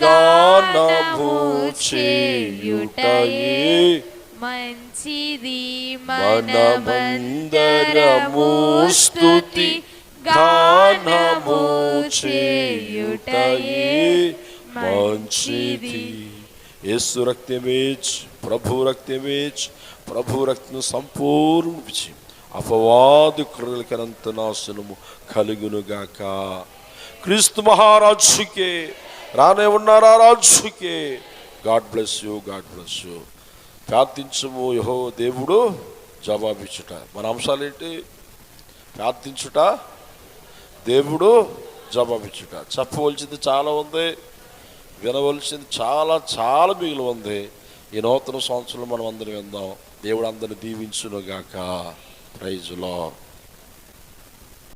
గానము చేయుటయే మంచిది. మనమందరము స్తుతి గానము చేయుటయే మంచిది. యేసు రక్తమేజ్, ప్రభు రక్తమేజ్, ప్రభు రక్తం సంపూర్ణ విజయం, అపవాది క్రియలకనంత నాశనము కలుగునుగాక. క్రీస్తు మహారాజుకే, రానే ఉన్నారా రాజుకే. God bless you, God bless you. ప్రార్థించము, యెహోవా దేవుడు జవాబిచ్చుట. మన అంశాలు ఏంటి? ప్రార్థించుట, దేవుడు జవాబిచ్చుట. చెప్పవలసింది చాలా ఉంది, వినవలసింది చాలా చాలా మిగిలి ఉంది. ఈ నూతన సంవత్సరంలో మనం అందరం విందాం. దేవుడు అందరిని దీవించునుగాక. Praise lord.